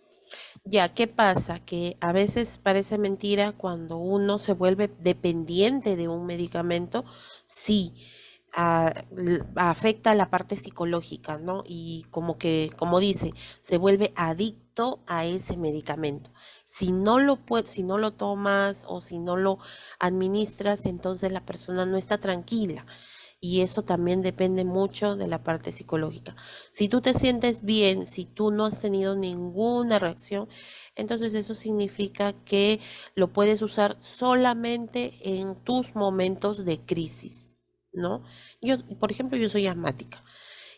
Ya, ¿qué pasa? Que a veces parece mentira cuando uno se vuelve dependiente de un medicamento, sí, afecta la parte psicológica, ¿no? Y como dice, se vuelve adicto a ese medicamento. Si no lo tomas o si no lo administras, entonces la persona no está tranquila. Y eso también depende mucho de la parte psicológica. Si tú te sientes bien, si tú no has tenido ninguna reacción, entonces eso significa que lo puedes usar solamente en tus momentos de crisis, ¿no? Yo, por ejemplo, yo soy asmática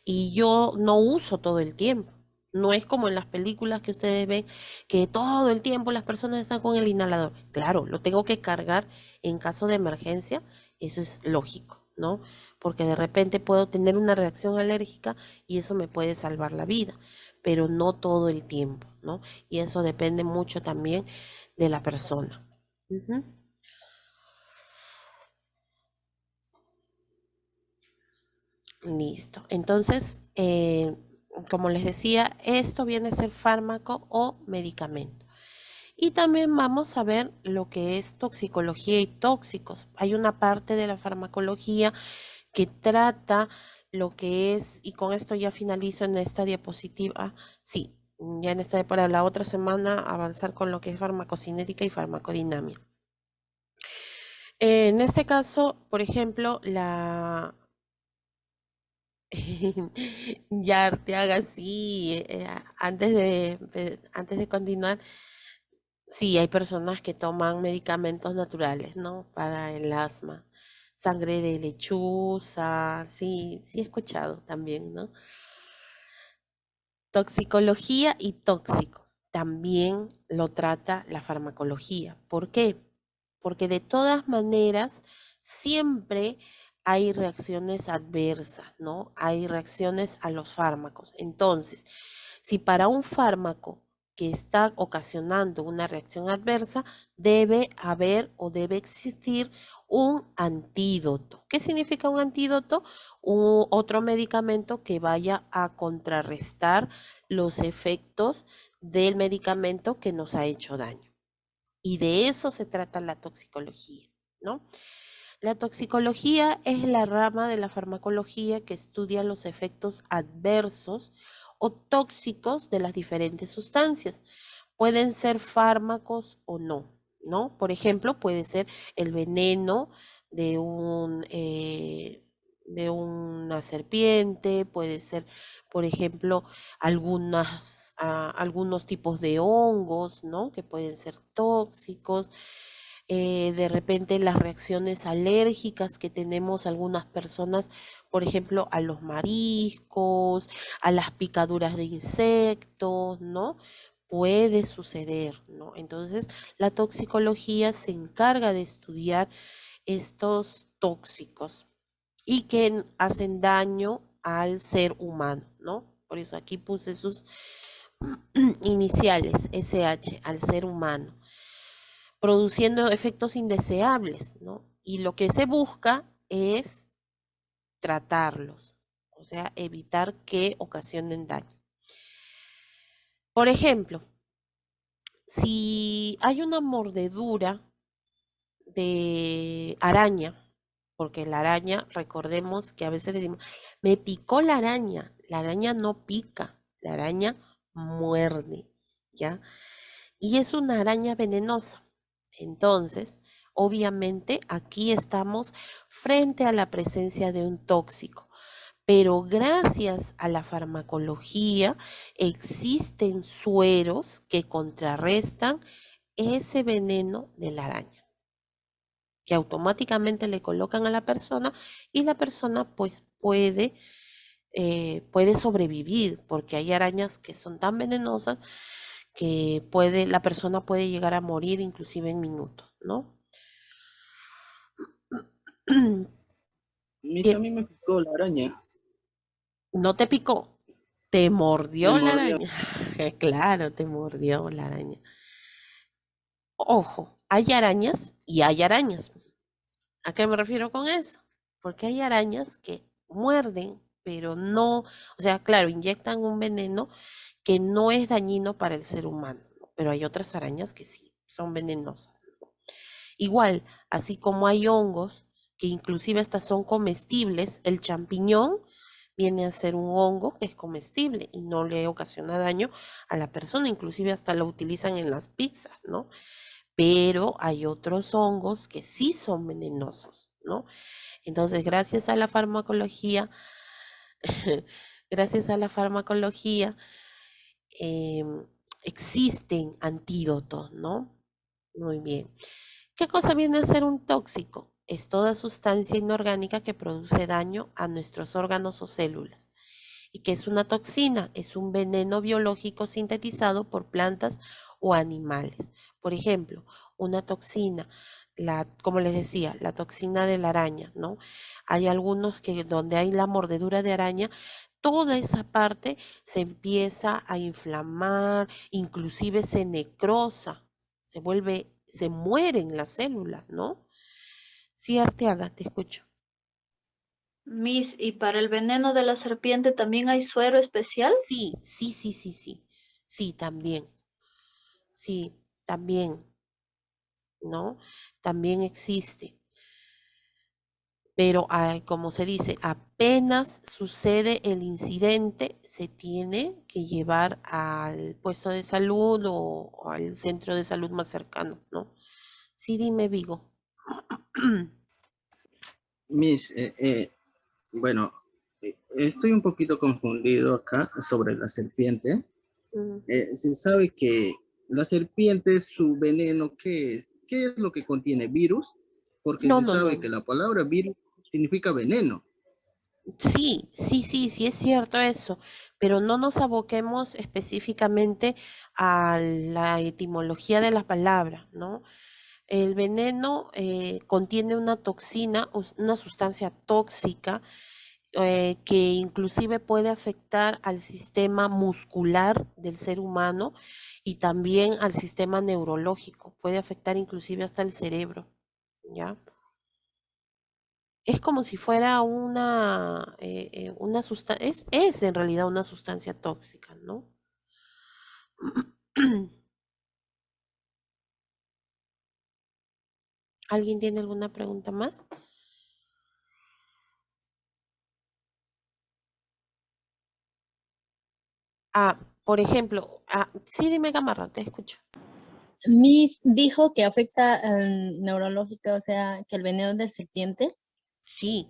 y yo no uso todo el tiempo. No es como en las películas que ustedes ven, que todo el tiempo las personas están con el inhalador. Claro, lo tengo que cargar en caso de emergencia, eso es lógico, ¿no? Porque de repente puedo tener una reacción alérgica y eso me puede salvar la vida, pero no todo el tiempo, ¿no? Y eso depende mucho también de la persona. Listo. Entonces, como les decía, esto viene a ser fármaco o medicamento. Y también vamos a ver lo que es toxicología y tóxicos. Hay una parte de la farmacología que trata lo que es, y con esto ya finalizo en esta diapositiva, sí, ya en esta para la otra semana avanzar con lo que es farmacocinética y farmacodinamia. En este caso, por ejemplo, ya Arteaga, así, antes de continuar, sí, hay personas que toman medicamentos naturales, ¿no? Para el asma. Sangre de lechuza, sí, sí he escuchado también, ¿no? Toxicología y tóxico. También lo trata la farmacología. ¿Por qué? Porque de todas maneras siempre hay reacciones adversas, ¿no? Hay reacciones a los fármacos. Entonces, si para un fármaco que está ocasionando una reacción adversa, debe haber o debe existir un antídoto. ¿Qué significa un antídoto? Otro medicamento que vaya a contrarrestar los efectos del medicamento que nos ha hecho daño. Y de eso se trata la toxicología, ¿no? La toxicología es la rama de la farmacología que estudia los efectos adversos o tóxicos de las diferentes sustancias. Pueden ser fármacos o no, ¿no? Por ejemplo, puede ser el veneno de de una serpiente, puede ser, por ejemplo, algunos tipos de hongos, ¿no? Que pueden ser tóxicos. De repente las reacciones alérgicas que tenemos algunas personas, por ejemplo, a los mariscos, a las picaduras de insectos, ¿no? Puede suceder, ¿no? Entonces, la toxicología se encarga de estudiar estos tóxicos y que hacen daño al ser humano, ¿no? Por eso aquí puse sus iniciales, SH, al ser humano, produciendo efectos indeseables, ¿no? Y lo que se busca es tratarlos, o sea, evitar que ocasionen daño. Por ejemplo, si hay una mordedura de araña, porque la araña, recordemos que a veces decimos, me picó la araña no pica, la araña muerde, ¿ya? Y es una araña venenosa. Entonces, obviamente, aquí estamos frente a la presencia de un tóxico, pero gracias a la farmacología existen sueros que contrarrestan ese veneno de la araña, que automáticamente le colocan a la persona y la persona pues puede sobrevivir, porque hay arañas que son tan venenosas que la persona puede llegar a morir inclusive en minutos, ¿no? A mí me picó la araña. ¿No te picó? Te mordió Me la mordió. araña. Claro, te mordió la araña. Ojo, hay arañas y hay arañas. ¿A qué me refiero con eso? Porque hay arañas que muerden, pero no, o sea, claro, inyectan un veneno que no es dañino para el ser humano, ¿no? Pero hay otras arañas que sí, son venenosas. Igual, así como hay hongos, que inclusive estas son comestibles, el champiñón viene a ser un hongo que es comestible y no le ocasiona daño a la persona, inclusive hasta lo utilizan en las pizzas, ¿no? Pero hay otros hongos que sí son venenosos, ¿no? Entonces, gracias a la farmacología, gracias a la farmacología, existen antídotos, ¿no? Muy bien. ¿Qué cosa viene a ser un tóxico? Es toda sustancia inorgánica que produce daño a nuestros órganos o células. ¿Y qué es una toxina? Es un veneno biológico sintetizado por plantas o animales. Por ejemplo, una toxina, como les decía, la toxina de la araña, ¿no? Hay algunos que donde hay la mordedura de araña, toda esa parte se empieza a inflamar, inclusive se necrosa, se mueren las células, ¿no? Sí, Arteaga, te escucho. Miss, ¿y para el veneno de la serpiente también hay suero especial? Sí, sí, también. Sí, también, ¿no? También existe. Pero como se dice, apenas sucede el incidente, se tiene que llevar al puesto de salud o al centro de salud más cercano, ¿no? Sí, dime, Vigo. Miss, bueno, estoy un poquito confundido acá sobre la serpiente. Se sabe que la serpiente, su veneno, ¿qué es lo que contiene? ¿Virus? Porque No, se no, sabe no. que la palabra virus significa veneno. Sí, sí, sí, sí es cierto eso, pero no nos aboquemos específicamente a la etimología de la palabra, ¿no? El veneno contiene una toxina, una sustancia tóxica que inclusive puede afectar al sistema muscular del ser humano y también al sistema neurológico, puede afectar inclusive hasta el cerebro, ¿ya? Es como si fuera una sustancia, es en realidad una sustancia tóxica, ¿no? ¿Alguien tiene alguna pregunta más? Por ejemplo, sí, dime, Gamarra, te escucho. Miss dijo que afecta al neurológico, o sea, que el veneno de serpiente. Sí,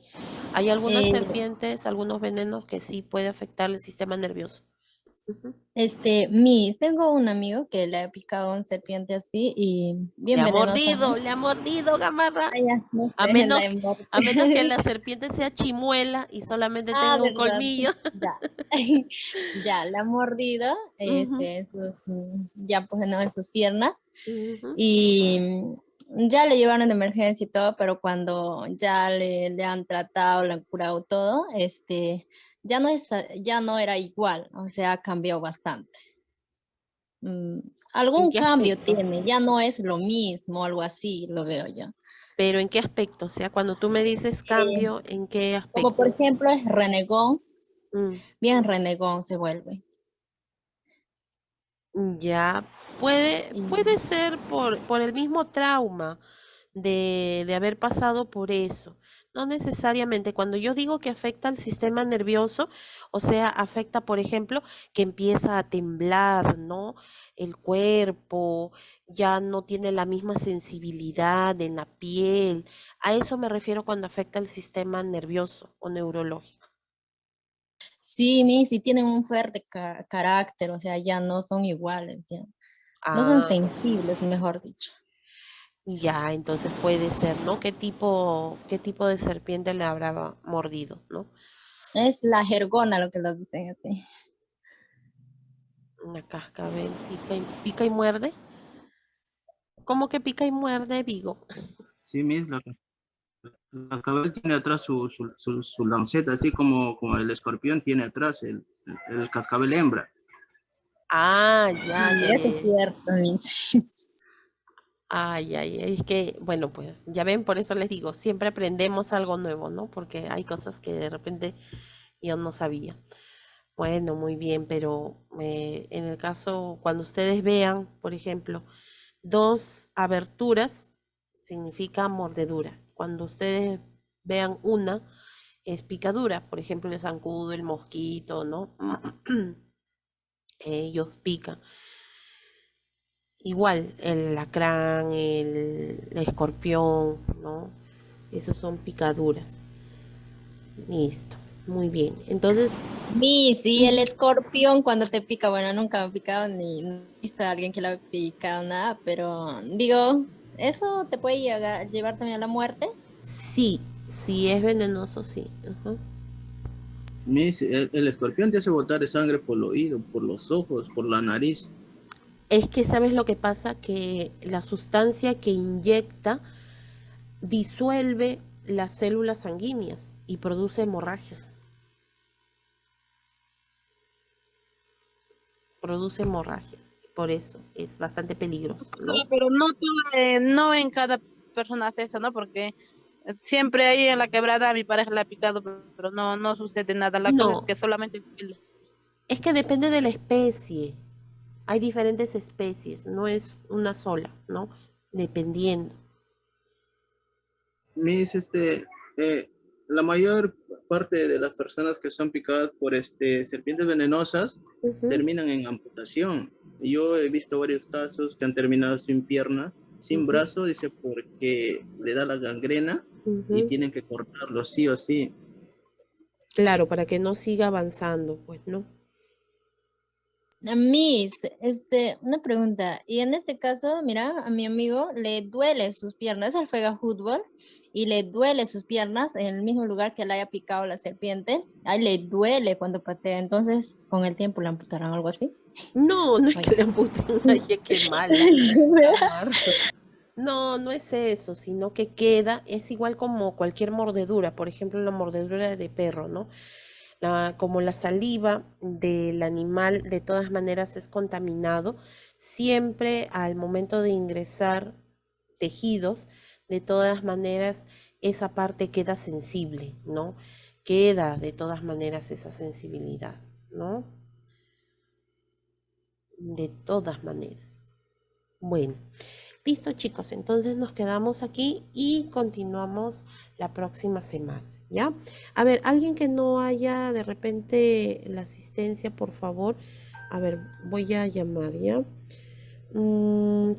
hay algunas Eh, serpientes, algunos venenos que sí puede afectar el sistema nervioso. Miss, tengo un amigo que le ha picado una serpiente así y bien venenosa, ¿no? Le ha mordido, Gamarra. Ah, ya, no A sé, menos, la he muerto. a menos que la serpiente sea chimuela y solamente tenga un verdad, colmillo. ya. Ya, la ha mordido, en ya pues no, en sus piernas. Y ya le llevaron de emergencia y todo, pero cuando ya le han tratado, le han curado todo, ya no era igual, o sea, cambió bastante. ¿En Algún qué cambio aspecto? tiene, ya no es lo mismo, algo así, lo veo yo. Pero ¿en qué aspecto? O sea, cuando tú me dices cambio, ¿en qué Como por aspecto? ejemplo es renegón, bien renegón se vuelve. Ya, puede ser por el mismo trauma de haber pasado por eso. No necesariamente. Cuando yo digo que afecta al sistema nervioso, o sea, afecta, por ejemplo, que empieza a temblar, ¿no? El cuerpo ya no tiene la misma sensibilidad en la piel. A eso me refiero cuando afecta el sistema nervioso o neurológico. Sí, sí tienen un fuerte carácter, o sea, ya no son iguales, ya. No son Ah, sensibles, mejor dicho. ya, entonces puede ser, ¿no? ¿Qué tipo de serpiente le habrá mordido, ¿no? Es la jergona lo que los dicen así. Una cascabel pica y muerde. ¿Cómo que pica y muerde, Vigo? Sí, Miss, la cabeza tiene atrás su lanceta, así como el escorpión tiene atrás el cascabel hembra. Ah, ya, Sí, ya, ya, eso es ya. cierto, Miss. Ay, ay, es que, bueno, pues ya ven, por eso les digo, siempre aprendemos algo nuevo, ¿no? Porque hay cosas que de repente yo no sabía. Bueno, muy bien, pero en el caso, cuando ustedes vean, por ejemplo, dos aberturas, significa mordedura. Cuando ustedes vean una, es picadura. Por ejemplo, el zancudo, el mosquito, ¿no? Ellos pican. Igual, el lacrán, el escorpión, ¿no? Esos son picaduras. Listo, muy bien. Entonces, Sí, el escorpión cuando te pica, bueno, nunca me ha picado ni he visto a alguien que le ha picado nada, pero digo, ¿eso te puede llevar también a la muerte? sí, sí es venenoso, sí. Ujú. Miss, el escorpión te hace botar sangre por el oído, por los ojos, por la nariz. Es que, ¿sabes lo que pasa? Que la sustancia que inyecta disuelve las células sanguíneas y produce hemorragias. Produce hemorragias. Por eso es bastante peligroso, ¿no? Pero no en cada persona hace eso, ¿no? Porque siempre ahí en la quebrada a mi pareja le ha picado, pero no sucede nada. La cosa es No, que solamente es que depende de la especie. Hay diferentes especies, no es una sola, ¿no? Dependiendo. Miss, la mayor parte de las personas que son picadas por serpientes venenosas terminan en amputación. Yo he visto varios casos que han terminado sin pierna, sin brazo, dice, porque le da la gangrena y tienen que cortarlo sí o sí. Claro, para que no siga avanzando, pues, ¿no? Miss, una pregunta. Y en este caso, mira, a mi amigo le duele sus piernas, él juega fútbol y le duele sus piernas en el mismo lugar que le haya picado la serpiente. A él le duele cuando patea, entonces con el tiempo le amputarán algo así. No, no es que le amputen, ay, qué mala. No, no es eso, sino que queda, es igual como cualquier mordedura, por ejemplo, la mordedura de perro, ¿no? Como la saliva del animal de todas maneras es contaminado, siempre al momento de ingresar tejidos, de todas maneras esa parte queda sensible, ¿no? Queda de todas maneras esa sensibilidad, ¿no? De todas maneras. Bueno, listo chicos, entonces nos quedamos aquí y continuamos la próxima semana, ¿ya? A ver, alguien que no haya de repente la asistencia, por favor. A ver, voy a llamar, ¿ya?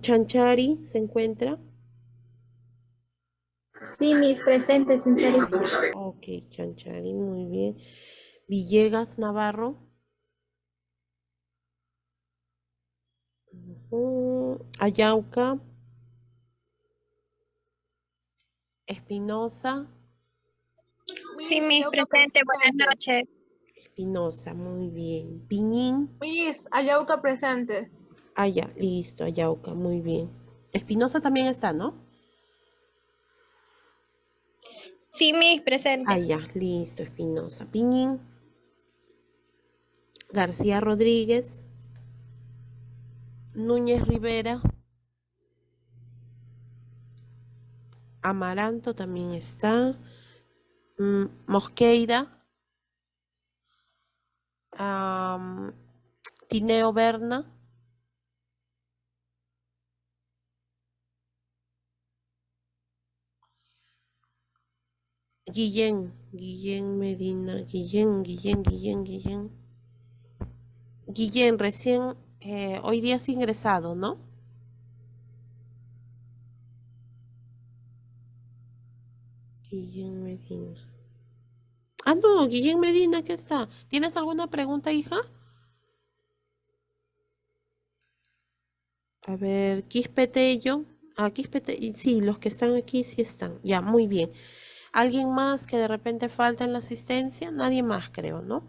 Chanchari, ¿se encuentra? Sí, mis presentes, Chanchari. Ok, Chanchari, muy bien. Villegas, Navarro. Ayauca. Espinosa. Sí, mis presente, buenas noches. Espinosa, muy bien. Piñín. Miss, Ayauca presente. Ah, ya, listo, Ayauca, muy bien. Espinosa también está, ¿no? Sí, mis presente. Ah, ya, listo, Espinosa. Piñín. García Rodríguez. Núñez Rivera. Amaranto también está. Mosqueira. Tineo Berna. Guillén Medina. Guillén, recién, hoy día has ingresado, ¿no? Guillén Medina. Ah, no, Guillén Medina, ¿qué está? ¿Tienes alguna pregunta, hija? A ver, Quispetello. Ah, Quispetello, sí, los que están aquí sí están. Ya, muy bien. ¿Alguien más que de repente falta en la asistencia? Nadie más, creo, ¿no?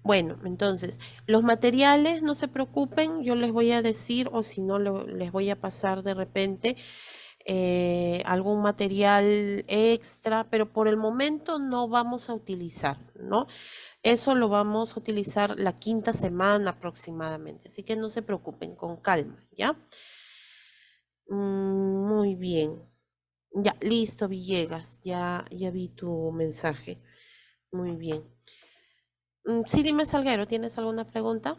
Bueno, entonces, los materiales, no se preocupen, yo les voy a decir, o si no, les voy a pasar de repente algún material extra, pero por el momento no vamos a utilizar, ¿no? Eso lo vamos a utilizar la quinta semana aproximadamente, así que no se preocupen, con calma, ¿ya? Muy bien. Ya, listo, Villegas, ya vi tu mensaje. Muy bien. Sí, dime, Salguero, ¿tienes alguna pregunta?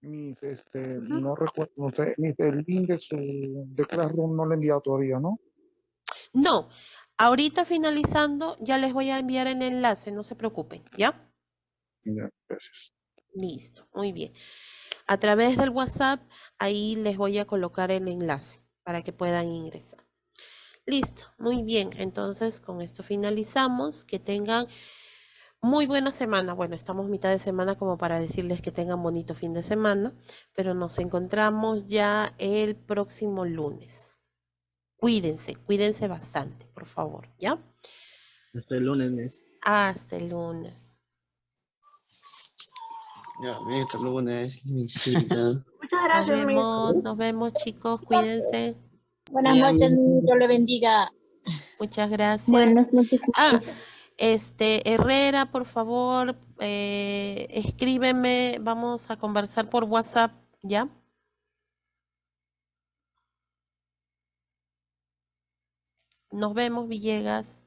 No recuerdo, no sé, el link de Classroom no lo he enviado todavía, ¿no? No, ahorita finalizando ya les voy a enviar el enlace, no se preocupen, ¿ya? Ya, gracias. Listo, muy bien. A través del WhatsApp, ahí les voy a colocar el enlace para que puedan ingresar. Listo, muy bien. Entonces, con esto finalizamos. Que tengan muy buena semana. Bueno, estamos mitad de semana como para decirles que tengan bonito fin de semana, pero nos encontramos ya el próximo lunes. Cuídense bastante, por favor, ¿ya? Hasta el lunes, Miss. Hasta el lunes. Ya, hasta el lunes, Muchas gracias, Miss. Nos vemos, chicos, cuídense. Buenas noches, Dios le bendiga. Muchas gracias. Buenas noches. Herrera, por favor, escríbeme, vamos a conversar por WhatsApp, ¿ya? Nos vemos, Villegas.